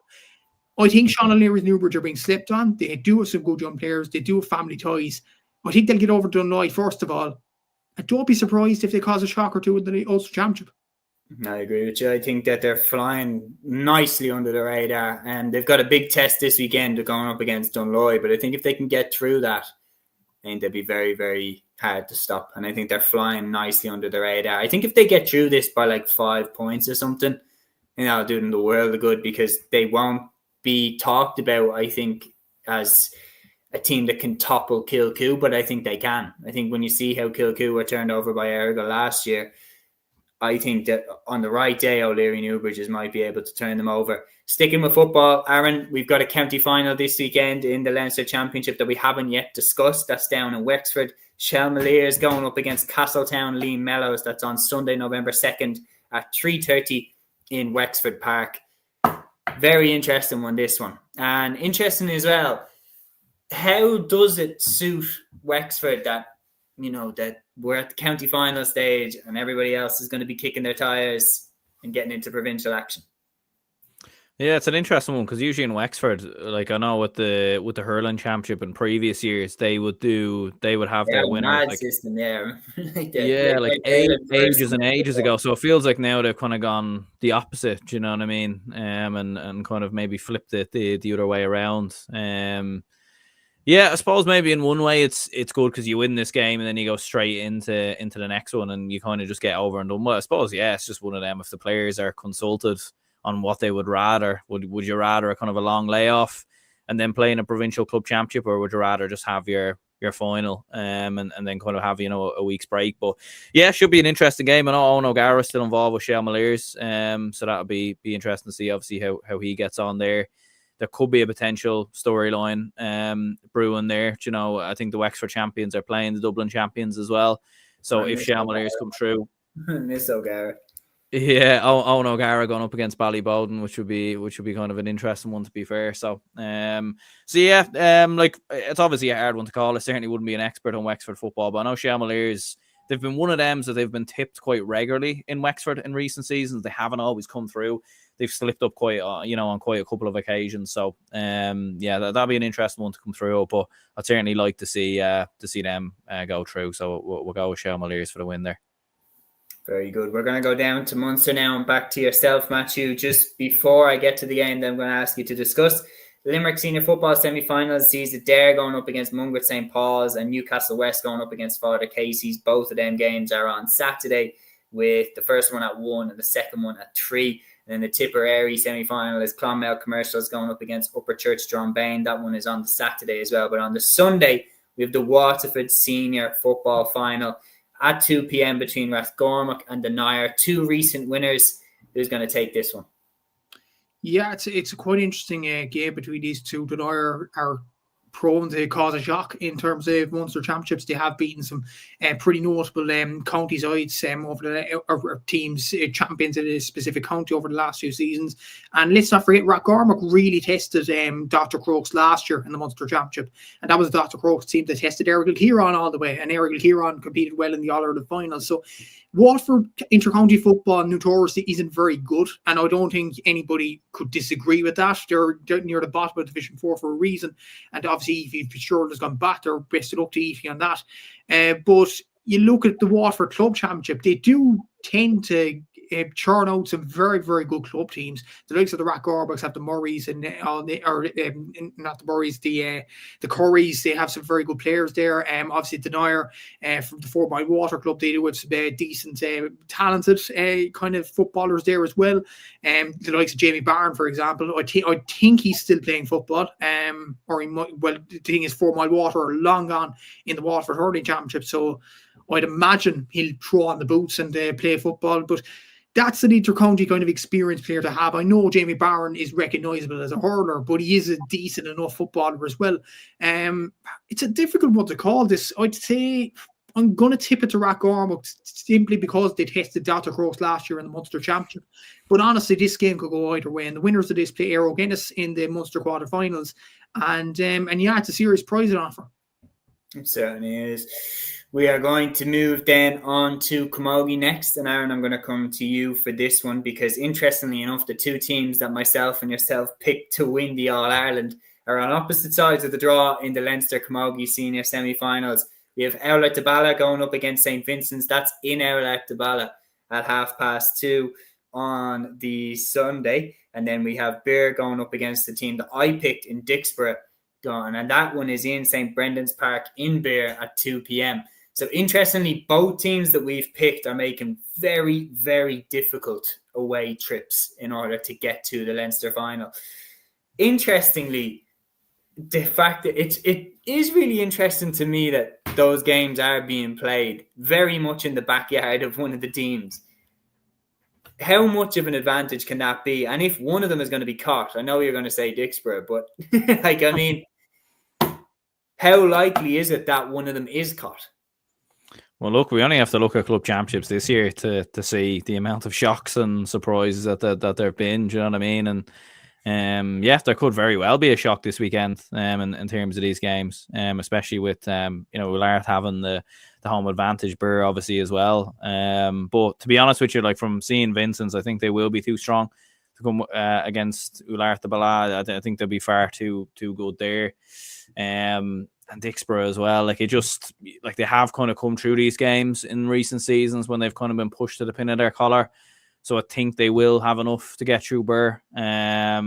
I think Sean O'Leary's Newbridge are being slept on. They do have some good young players. They do have family ties. I think they'll get over Dunloy first of all. And don't be surprised if they cause a shock or two in the Ulster Championship. I agree with you. I think that they're flying nicely under the radar, and they've got a big test this weekend going up against Dunloy. But I think if they can get through that, I think they'll be very, very hard to stop. And I think they're flying nicely under the radar. I think if they get through this by like 5 points or something, it'll do them the world of good because they won't be talked about, I think, as a team that can topple Kilcoo, but I think they can. I think when you see how Kilcoo were turned over by Errigal last year, I think that on the right day, O'Leary Newbridges might be able to turn them over. Sticking with football, Aaron, we've got a county final this weekend in the Leinster Championship that we haven't yet discussed. That's down in Wexford. Shelmalier is going up against Castletown Lean Mellows. That's on Sunday, November 2nd at 3:30 in Wexford Park. Very interesting one, this one. And interesting as well, how does it suit Wexford that, you know, that we're at the county final stage and everybody else is going to be kicking their tires and getting into provincial action? Yeah, it's an interesting one because usually in Wexford, like I know with the hurling championship in previous years, they would have their winners. Like, system, ages and ages ago. So it feels like now they've kind of gone the opposite. Do you know what I mean? And kind of maybe flipped it the other way around. Yeah, I suppose maybe in one way it's good because you win this game and then you go straight into the next one and you kind of just get over and done. Well, I suppose, yeah, it's just one of them. If the players are consulted on what they would rather. Would you rather a kind of a long layoff and then play in a provincial club championship, or would you rather just have your final and then kind of have, a week's break? But yeah, should be an interesting game. And Owen O'Gara is still involved with Shell Maliers, so that'll be interesting to see obviously how he gets on there. There could be a potential storyline brewing there. I think the Wexford champions are playing the Dublin champions as well. So if Shell Maliers come through, Miss O'Gara. Yeah, Owen O'Gara going up against Ballybowden, which would be kind of an interesting one, to be fair. So like, it's obviously a hard one to call. I certainly wouldn't be an expert on Wexford football, but I know Shamaliers, they've been one of them that they've been tipped quite regularly in Wexford in recent seasons. They haven't always come through. They've slipped up quite, on quite a couple of occasions. So that'll be an interesting one to come through. But I'd certainly like to see them go through. So we'll go with Shamaliers for the win there. Very good. We're going to go down to Munster now and back to yourself, Matthew. Just before I get to the game, then I'm going to ask you to discuss Limerick Senior Football semi-finals. Sees Dare going up against Mungret St. Paul's and Newcastle West going up against Father Casey's. Both of them games are on Saturday, with the first one at 1 and the second one at 3. And then the Tipperary semi-final is Clonmel Commercials going up against Upper Church Drombane. That one is on the Saturday as well. But on the Sunday, we have the Waterford Senior Football final at 2 p.m. between Rathgormack and the Nair. Two recent winners. Who's going to take this one? Yeah, it's a quite interesting game between these two. The Nair are prone to cause a shock in terms of Munster Championships. They have beaten some pretty notable county sides over the teams, champions in a specific county over the last few seasons. And let's not forget, Rathgormack really tested Dr. Crokes last year in the Munster Championship. And that was Dr. Crokes' team that tested Errigal Kieran all the way. And Errigal Kieran competed well in the All-Ireland final. So Waterford inter-county football notoriously isn't very good, and I don't think anybody could disagree with that. They're near the bottom of Division 4 for a reason, and obviously if Fitzgerald has gone back, they're best of luck to Eefy on that. But you look at the Waterford Club Championship, they do tend to churn out some very, very good club teams. The likes of the Rathgormacks have the Murrays and not the Murrays, the Currys. They have some very good players there. Obviously the Nair from the 4 Mile Water Club, they do have some decent, talented kind of footballers there as well. The likes of Jamie Barron, for example. I think he's still playing football. The thing is, 4 Mile Water are long gone in the Waterford Hurling Championship, so I'd imagine he'll throw on the boots and play football. But that's an inter-county kind of experienced player to have. I know Jamie Barron is recognisable as a hurler, but he is a decent enough footballer as well. It's a difficult one to call this. I'd say I'm going to tip it to Rathgormack simply because they tested Dr. Crokes last year in the Munster Championship. But honestly, this game could go either way. And the winners of this play Aero Guinness in the Munster quarterfinals. And yeah, it's a serious prize on offer. It certainly is. We are going to move then on to Camogie next. And Aaron, I'm going to come to you for this one because interestingly enough, the two teams that myself and yourself picked to win the All-Ireland are on opposite sides of the draw in the Leinster Camogie Senior semi-finals. We have Owlet Dabala going up against St. Vincent's. That's in Owlet Dabala at 2:30 on the Sunday. And then we have Beer going up against the team that I picked in Dixborough gone. And that one is in St. Brendan's Park in Beer at 2 p.m. So interestingly, both teams that we've picked are making very, very difficult away trips in order to get to the Leinster final. Interestingly, the fact that it is really interesting to me that those games are being played very much in the backyard of one of the teams. How much of an advantage can that be? And if one of them is going to be caught, I know you're going to say Dixborough, but how likely is it that one of them is caught? Well, look, we only have to look at club championships this year to see the amount of shocks and surprises that there have been. Do you know what I mean? And there could very well be a shock this weekend in terms of these games, especially with Ullart having the home advantage, Burr obviously as well. But to be honest with you, like from seeing Vincent's, I think they will be too strong to come against Ullart Dabala. I think they'll be far too good there. And Dixborough as well. They have kind of come through these games in recent seasons when they've kind of been pushed to the pin of their collar. So I think they will have enough to get through Burr. I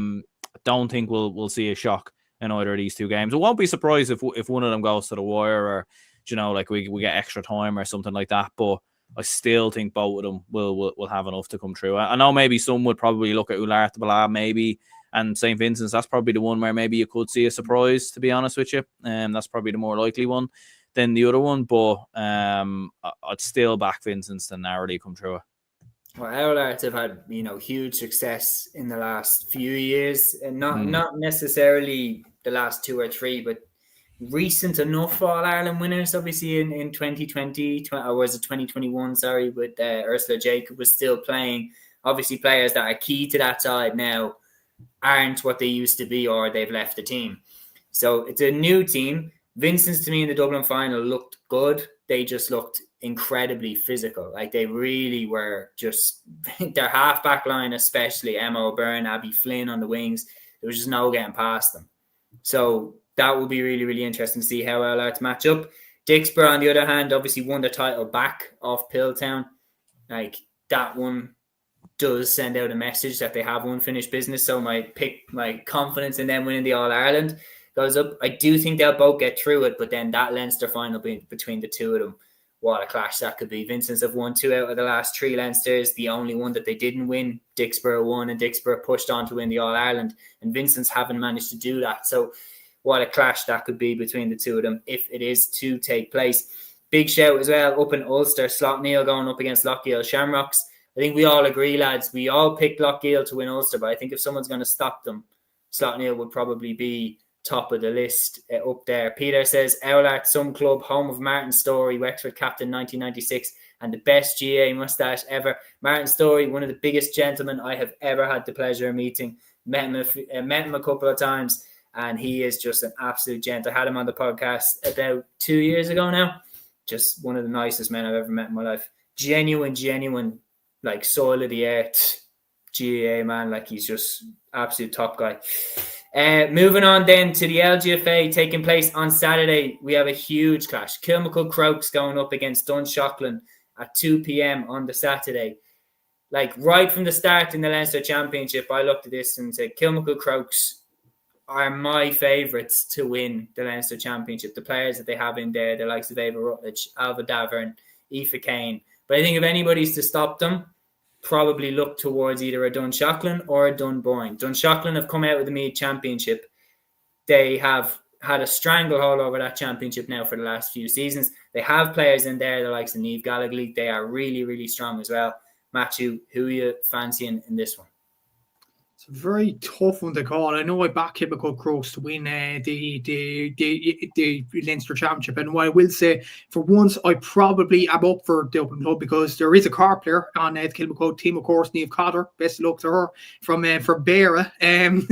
don't think we'll see a shock in either of these two games. I won't be surprised if one of them goes to the wire or, we get extra time or something like that. But I still think both of them will have enough to come through. I know maybe some would probably look at Ullart Bala maybe, and St. Vincent's. That's probably the one where maybe you could see a surprise, to be honest with you. That's probably the more likely one than the other one. But I'd still back Vincent's to narrowly come through it. Well, Oulart have had, huge success in the last few years, and not necessarily the last 2 or 3, but recent enough All-Ireland winners, obviously in 2020, or was it 2021, sorry, with Ursula Jacob was still playing. Obviously players that are key to that side now aren't what they used to be, or they've left the team. So it's a new team. Vincent's, to me, in the Dublin final looked good. They just looked incredibly physical. Like, they really were just, their half-back line especially, Emma O'Byrne, Abby Flynn on the wings, there was just no getting past them. So that will be really, really interesting to see how Oulart match up. Dixborough, on the other hand, obviously won the title back off Pilltown. Like, that one does send out a message that they have unfinished business. So my confidence in them winning the All-Ireland goes up. I do think they'll both get through it, but then that Leinster final between the two of them, what a clash that could be. Vincent's have won 2 out of the last 3 Leinsters. The only one that they didn't win, Dixborough won, and Dixborough pushed on to win the All-Ireland, and Vincent's haven't managed to do that. So what a clash that could be between the two of them if it is to take place. Big shout as well up in Ulster, Slotneil going up against Lochiel Shamrocks. I think we all agree, lads, we all picked Lochiel to win Ulster, but I think if someone's going to stop them, Slotneil would probably be top of the list up there. Peter says, Oulart, some club, home of Martin Storey, Wexford captain 1996, and the best GA moustache ever. Martin Storey, one of the biggest gentlemen I have ever had the pleasure of meeting. Met him a couple of times, and he is just an absolute gent. I had him on the podcast about 2 years ago now. Just one of the nicest men I've ever met in my life. Genuine, like soil of the earth GA man. Like, he's just absolute top guy. Moving on then to the LGFA taking place on Saturday, we have a huge clash. Kilmacud Crokes going up against Dunshaughlin at 2 p.m. on the Saturday. Like, right from the start in the Leinster Championship, I looked at this and said Kilmacud Crokes are my favourites to win the Leinster Championship. The players that they have in there, the likes of Ava Rutledge, Alva Davern, Aoife Kane. But I think if anybody's to stop them, probably look towards either a Dunshaughlin or a Dunboyne. Dunshaughlin have come out with the Meath Championship. They have had a stranglehold over that championship now for the last few seasons. They have players in there, the likes of Niamh Gallagher. They are really, really strong as well. Matthew, who are you fancying in this one? It's a very tough one to call. I know I back Kilmacud Crokes to win the Leinster Championship, and what I will say, for once, I probably am up for Dublin Club because there is a Cork player on the Kilmacud team, of course, Niamh Cotter. Best of luck to her from Beara,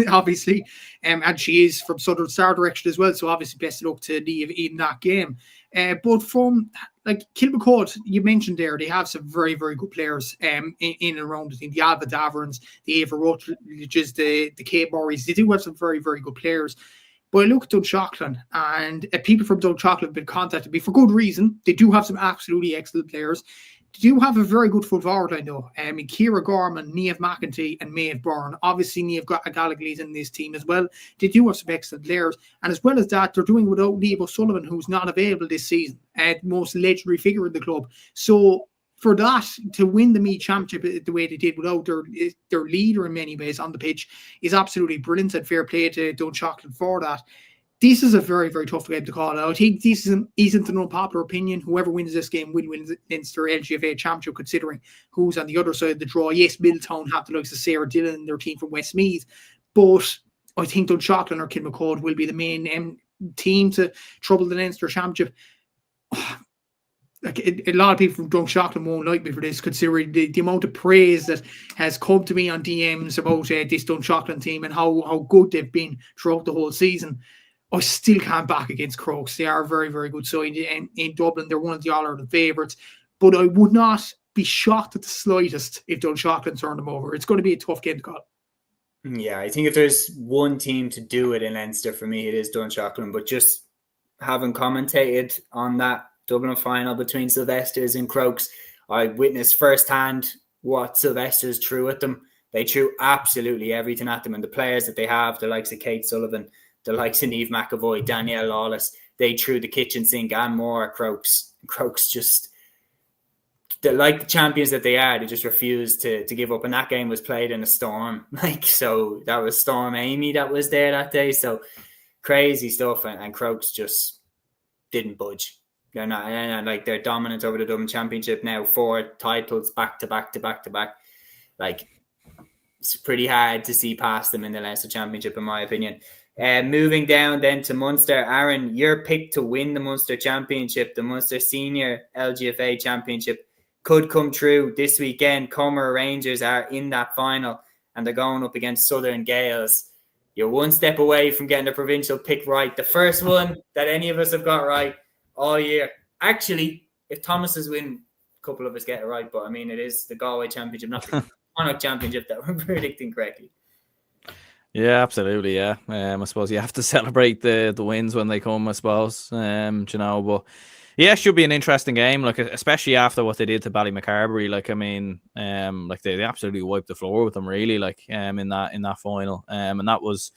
obviously, and she is from Southern Star direction as well. So obviously, best of luck to Niamh in that game. But from like Kilmacud, you mentioned there, they have some very, very good players in and around the team. The Alva Daverns, the Ava Rutledges, the Kate Murrays. They do have some very, very good players. But I look at Dunshaughlin, and people from Dunshaughlin have been contacted me for good reason. They do have some absolutely excellent players. They do have a very good full forward line, though. Ciara Gorman, Niamh McEntee, and Maeve Byrne. Obviously, Niamh Gallagher is in this team as well. They do have some excellent players. And as well as that, they're doing without Niamh O'Sullivan, who's not available this season. The most legendary figure in the club. So for that, to win the Meath Championship the way they did without their leader in many ways on the pitch is absolutely brilliant, and fair play to Dunshaughlin for that. This is a very, very tough game to call. I think this isn't an unpopular opinion. Whoever wins this game will win the Leinster LGFA Championship, considering who's on the other side of the draw. Yes, Middletown have the likes of Sarah Dillon and their team from Westmeath, but I think Dunshaughlin or Kilmacud will be the main team to trouble the Leinster Championship. Like a lot of people from Dunshaughlin won't like me for this, considering the amount of praise that has come to me on DMs about this Dunshaughlin team and how good they've been throughout the whole season. I still can't back against Crokes. They are a very, very good side in Dublin. They're one of the All-Ireland favourites. But I would not be shocked at the slightest if Dunshaughlin turned them over. It's going to be a tough game to call. Yeah, I think if there's one team to do it in Leinster, for me, it is Dunshaughlin. But just having commentated on that Dublin final between Sylvester's and Crokes, I witnessed firsthand what Sylvester's threw at them. They threw absolutely everything at them. And the players that they have, the likes of Kate Sullivan, the likes of Niamh McAvoy, Danielle Lawless, they threw the kitchen sink and more at Crokes. Crokes just like the champions that they are, they just refused to give up. And that game was played in a storm. So that was Storm Amy that was there that day. So crazy stuff. And Crokes just didn't budge. They're not, and they're dominant over the Dublin Championship now, 4 titles back to back to back to back. It's pretty hard to see past them in the Leinster Championship, in my opinion. Moving down then to Munster, Aaron, your pick to win the Munster Championship, the Munster Senior LGFA Championship, could come true this weekend. Comer Rangers are in that final, and they're going up against Southern Gales. You're one step away from getting the provincial pick right. The first one that any of us have got right all year. Actually, if Thomas's win, a couple of us get it right, but I mean, it is the Galway Championship, not the Connacht Championship that we're predicting correctly. Yeah, absolutely. Yeah, I suppose you have to celebrate the wins when they come, I suppose. But yeah, it should be an interesting game. Especially after what they did to Ballymacarbery. They absolutely wiped the floor with them, really. In that final. And that was,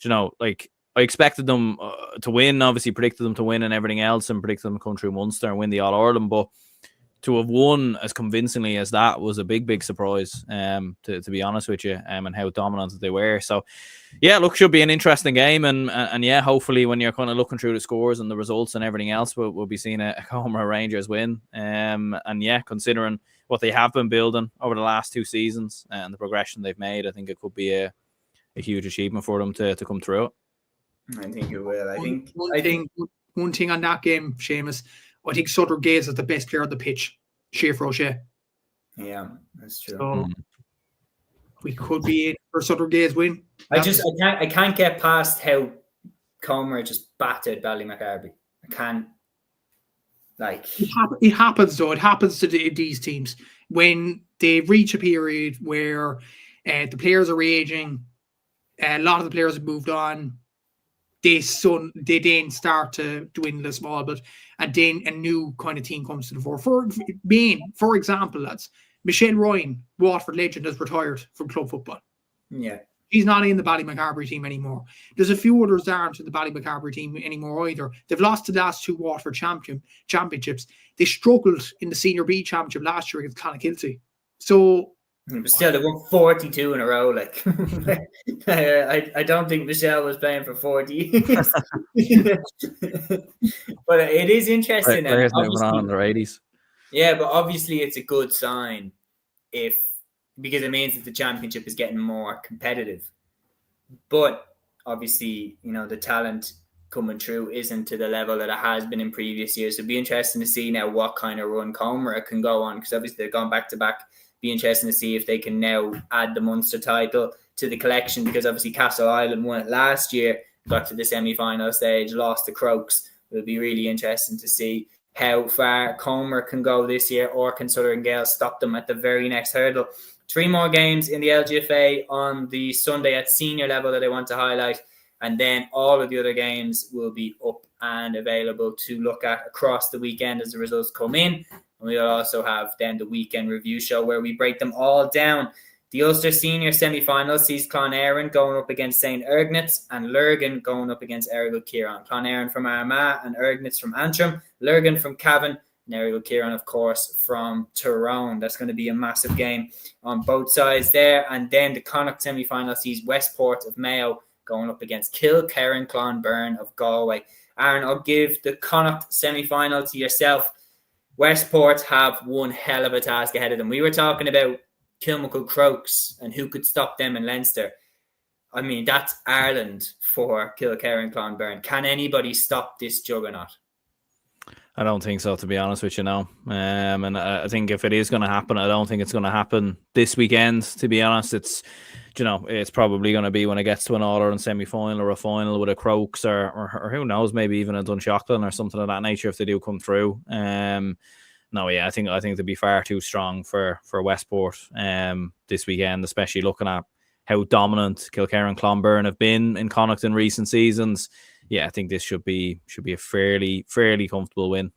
I expected them to win. Obviously, predicted them to win and everything else, and predicted them to come through Munster and win the All Ireland. But to have won as convincingly as that was a big surprise, to be honest with you, and how dominant they were. So, yeah, should be an interesting game, and yeah, hopefully when you're kind of looking through the scores and the results and everything else, we'll be seeing a Comer Rangers win. And yeah, considering what they have been building over the last 2 seasons and the progression they've made, I think it could be a huge achievement for them to come through it. I think it will. One thing on that game, Seamus, I think Southern Gales is the best player on the pitch, Schaefer O'Shea. Yeah, that's true. So we could be in for Southern Gales win. I can't get past how Comer just battered Ballymacarbery. I can't. It happens though. It happens to these teams when they reach a period where the players are aging. A lot of the players have moved on. They then start to dwindle a small bit, and then a new kind of team comes to the fore. For example, lads, Michelle Ryan, Waterford legend, has retired from club football. Yeah. She's not in the Ballymacarbery team anymore. There's a few others that aren't in the Ballymacarbery team anymore either. They've lost the last 2 Waterford championships. They struggled in the Senior B Championship last year against Clonakilty. So... But still, they won 42 in a row. I don't think Michelle was playing for 40 years. But it is interesting. Players moving on in their 80s. Yeah, but obviously it's a good sign because it means that the championship is getting more competitive. But obviously, the talent coming through isn't to the level that it has been in previous years. So it'd be interesting to see now what kind of run Comer can go on, because obviously they've gone back to back. Be interesting to see if they can now add the Munster title to the collection, because obviously Castle Island won it last year, got to the semi-final stage, lost to Crokes. It'll be really interesting to see how far Comer can go this year, or can Southern Gales stop them at the very next hurdle. 3 more games in the LGFA on the Sunday at senior level that I want to highlight, and then all of the other games will be up and available to look at across the weekend as the results come in. And we'll also have then the weekend review show where we break them all down. The Ulster Senior semi-final sees Clonairon going up against St. Ergnitz and Lurgan going up against Errigal Kieran. Clonairon from Armagh and Ergnitz from Antrim. Lurgan from Cavan and Errigal Kieran, of course, from Tyrone. That's going to be a massive game on both sides there. And then the Connacht semi-final sees Westport of Mayo going up against Kilkerran Clonbyrne of Galway. Aaron, I'll give the Connacht semi-final to yourself. Westport have one hell of a task ahead of them. We were talking about Kilmacud Crokes and who could stop them in Leinster. I mean, that's Ireland for Kilkerran Clonbyrne. Can anybody stop this juggernaut? I don't think so, to be honest with you now. And I think if it is going to happen, I don't think it's going to happen this weekend, to be honest. It's probably going to be when it gets to an All-Ireland semi-final or a final with a Crokes or who knows, maybe even a Dunshaughlin or something of that nature if they do come through. I think they'd be far too strong for Westport this weekend, especially looking at how dominant Kilkerran Clonbyrne have been in Connacht in recent seasons. Yeah, I think this should be a fairly comfortable win.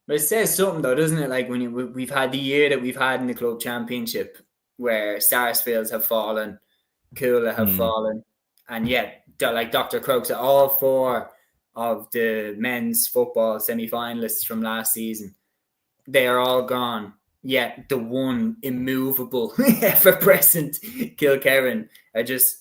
But it says something though, doesn't it? Like when we've had the year that we've had in the club championship, where Sarsfields have fallen, Coola have fallen, and yet, like Dr. Crokes, all 4 of the men's football semi-finalists from last season, they are all gone the one immovable, ever-present Kilkerran are just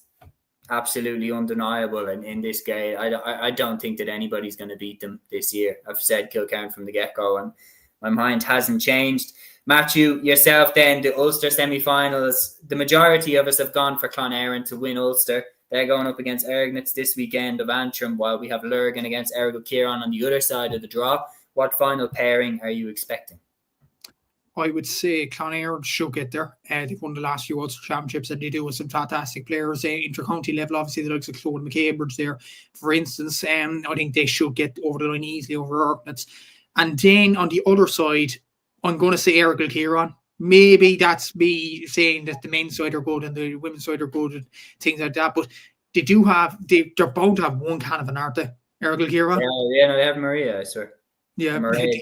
absolutely undeniable in this game. I don't think that anybody's going to beat them this year. I've said Kilkerran from the get-go, and my mind hasn't changed. Matthew, yourself then, the Ulster semi-finals. The majority of us have gone for Clonairon to win Ulster. They're going up against Ergnitz this weekend of Antrim, while we have Lurgan against Ergo Kieran on the other side of the draw. What final pairing are you expecting? I would say Clonairon should get there. They've won the last few Ulster Championships, and they do with some fantastic players. Inter-county level, obviously, the likes of Claude McCambridge there, for instance. I think they should get over the line easily over Ergnitz. And then on the other side, I'm going to say Ergo Kieran. Maybe that's me saying that the men's side are good and the women's side are good and things like that. But they're bound to have one Canavan, aren't they? Ergo Kieran? Yeah, no, they have Maria, I swear. Yeah, Maria,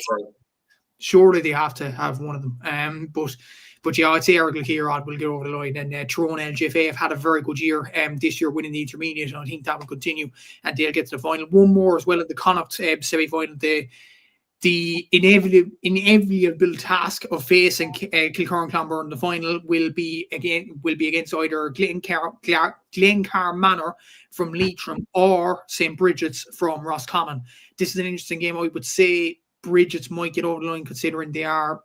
surely they have to have one of them. But yeah, I'd say Ergo Kieran will get over the line. And Tyrone LGFA have had a very good year this year, winning the intermediate, and I think that will continue, and they'll get to the final. One more as well at the Connacht semi-final. The inevitable task of facing Kilcorn Clonberne in the final will be against either Glencar Manor from Leitrim or St. Bridget's from Roscommon. This is an interesting game. I would say Bridget's might get over the line, considering they are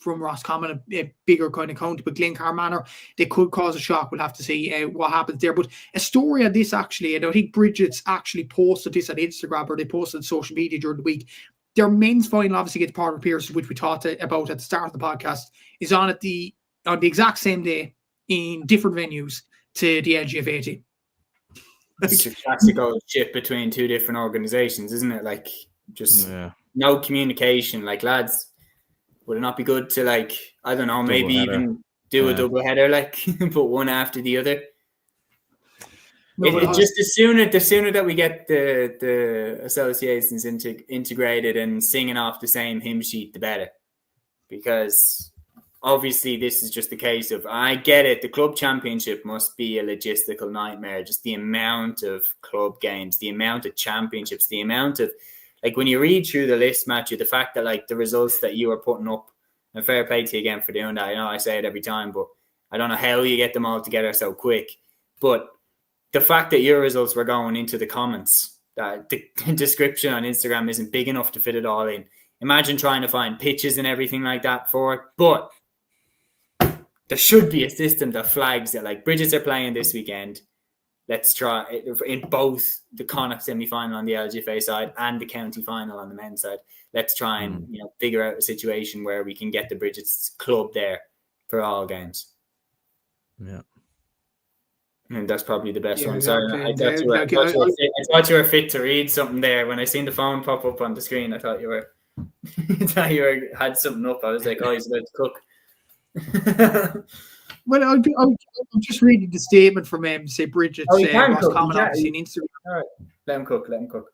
from Roscommon, a bigger kind of county, but Glencar Manor, they could cause a shock. We'll have to see what happens there. But a story on this, actually, and I think Bridget's actually posted this on Instagram, or they posted on social media during the week. Their men's final, obviously, against Porter Pierce, which we talked about at the start of the podcast, is on the exact same day in different venues to the LGFA team. It's a classic old shit between two different organizations, isn't it? Like, just no communication. Like, lads, would it not be good to, like, I don't know, maybe even do a double header, like, put one after the other? It just the sooner that we get the associations integrated and singing off the same hymn sheet, the better. Because obviously this is just a case of, I get it, the club championship must be a logistical nightmare. Just the amount of club games, the amount of championships, the amount of, like, when you read through the list, Matthew, the fact that, like, the results that you are putting up, and fair play to you again for doing that. I know I say it every time, but I don't know how you get them all together so quick. But the fact that your results were going into the comments, that the description on Instagram isn't big enough to fit it all in. Imagine trying to find pitches and everything like that for it. But there should be a system that flags that, like, Bridges are playing this weekend. Let's try it in both the Connacht semi-final on the LGFA side and the county final on the men's side. Let's try and figure out a situation where we can get the Bridges club there for all games. Yeah. And that's probably the best one. Sorry, I thought you were fit to read something there. When I seen the phone pop up on the screen, I thought you were had something up. I was like, oh, he's about to cook. Well, I'm just reading the statement from say Bridget's Roscommon, obviously, on Instagram. All right, let him cook.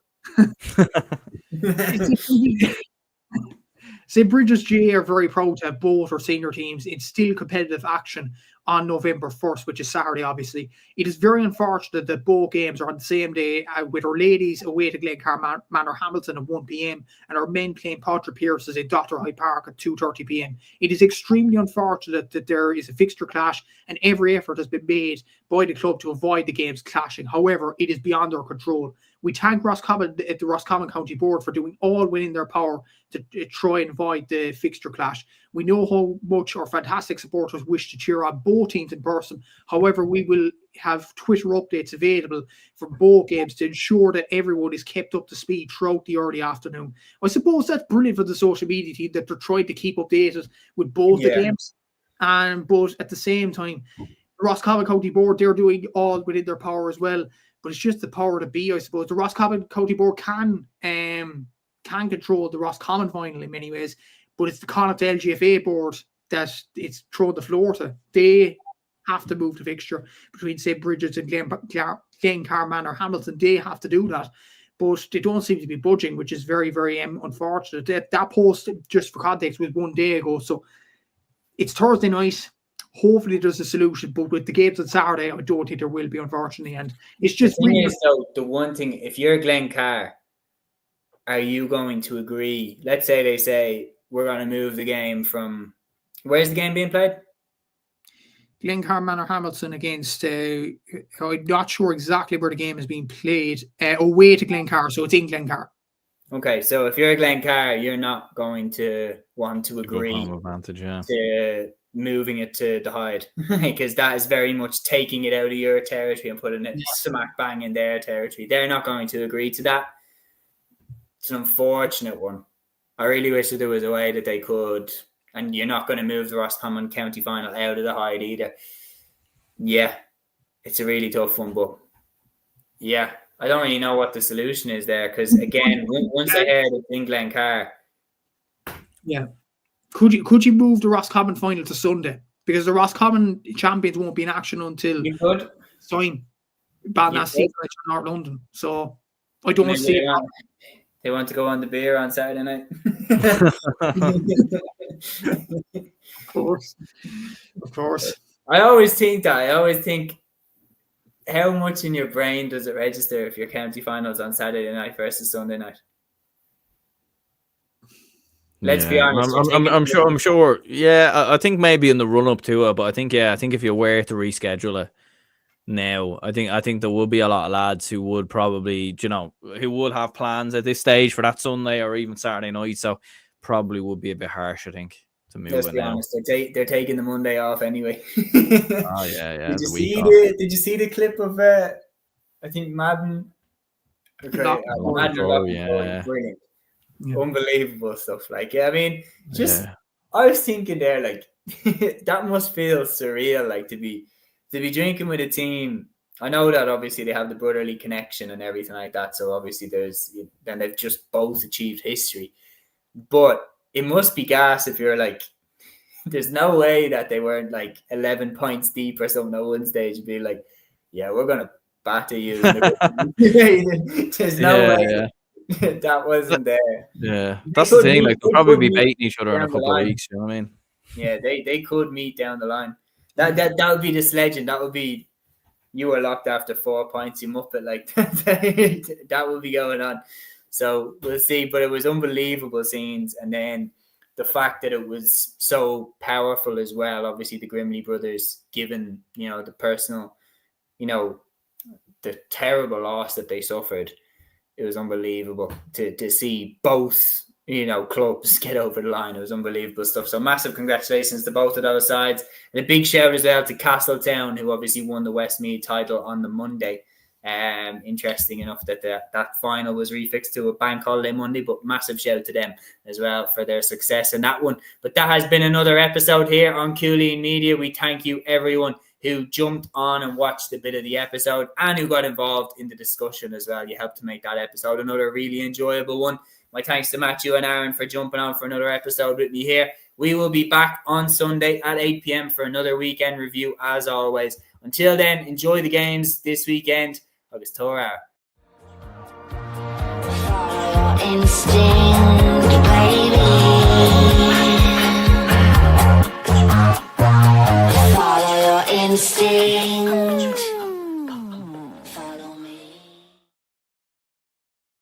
St. Bridget's GA are very proud to have both our senior teams in still competitive action on November 1st, which is Saturday, obviously. It is very unfortunate that both games are on the same day, with our ladies away to Glencar Manor Hamilton at 1 p.m. and our men playing Porter Pierce's in Dr. Hyde Park at 2:30 p.m. It is extremely unfortunate that there is a fixture clash, and every effort has been made by the club to avoid the games clashing. However, it is beyond our control. We thank Roscommon, the Roscommon County Board, for doing all within their power to try and avoid the fixture clash. We know how much our fantastic supporters wish to cheer on both teams in person. However, we will have Twitter updates available for both games to ensure that everyone is kept up to speed throughout the early afternoon. I suppose that's brilliant for the social media team that they're trying to keep updated with both the games. But at the same time, the Roscommon County Board, they're doing all within their power as well. But it's just the power to be, I suppose. The Roscommon County Board can control the Roscommon final in many ways, but it's the Connacht LGFA board that it's thrown the floor to. They have to move the fixture between St. Bridget's and Glencar Manor Hamilton. They have to do that, but they don't seem to be budging, which is very, very unfortunate. That post, just for context, was 1 day ago, so it's Thursday night. Hopefully there's a solution, but with the games on Saturday, I don't think there will be, unfortunately. And it's just the thing is, though, the one thing, if you're Glencar, are you going to agree? Let's say they say we're going to move the game from Where's the game being played? Glencar Manor Hamilton against, I'm not sure exactly where the game is being played, away to Glencar, so it's in Glencar. Okay, so if you're a Glencar, you're not going to want to agree to moving it to the Hyde, because that is very much taking it out of your territory and putting it smack bang in their territory. They're not going to agree to that. It's an unfortunate one. I really wish that there was a way that they could, and you're not going to move the Roscommon County Final out of the Hyde either. Yeah, it's a really tough one, but yeah, I don't really know what the solution is there, because again, once I heard it's in Glencar. Yeah. Could you move the Roscommon final to Sunday? Because the Roscommon champions won't be in action until time. Balnass North London. So I don't see it. They want to go on the beer on Saturday night. Of course. I always think how much in your brain does it register if your county finals on Saturday night versus Sunday night? Let's be honest. I'm sure. Yeah, I think maybe in the run up to it, but I think if you were to reschedule it now, I think there would be a lot of lads who would probably, who would have plans at this stage for that Sunday or even Saturday night. So probably would be a bit harsh, I think, to move Let's it be now. honest, they're taking the Monday off anyway. Oh yeah. Did you see the clip of I think Madden? Okay, brilliant. Yeah. Unbelievable stuff. I was thinking there, that must feel surreal, to be drinking with a team. I know that obviously they have the brotherly connection and everything like that, so obviously then they've just both achieved history. But it must be gas if you're there's no way that they weren't 11 points deep or something at one stage and be yeah, we're gonna batter you. There's no way. Yeah. That wasn't there. Yeah, that's the thing. They'll probably be baiting each other in a couple of weeks. You know what I mean? Yeah, they could meet down the line. That would be this legend. That would be you were locked after 4 points. You muppet that would be going on. So we'll see. But it was unbelievable scenes, and then the fact that it was so powerful as well. Obviously, the Grimley brothers, given the personal, the terrible loss that they suffered. It was unbelievable to see both, clubs get over the line. It was unbelievable stuff. So massive congratulations to both of those sides. And a big shout as well to Castletown, who obviously won the Westmeath title on the Monday. Interesting enough that that final was refixed to a bank holiday Monday, but massive shout to them as well for their success in that one. But that has been another episode here on Cúilín Media. We thank you, everyone who jumped on and watched a bit of the episode and who got involved in the discussion as well. You helped to make that episode another really enjoyable one. My thanks to Matthew and Aaron for jumping on for another episode with me here. We will be back on Sunday at 8 p.m. for another weekend review as always. Until then, enjoy the games this weekend. Agus Torah. Follow your instinct, baby. Follow your instinct.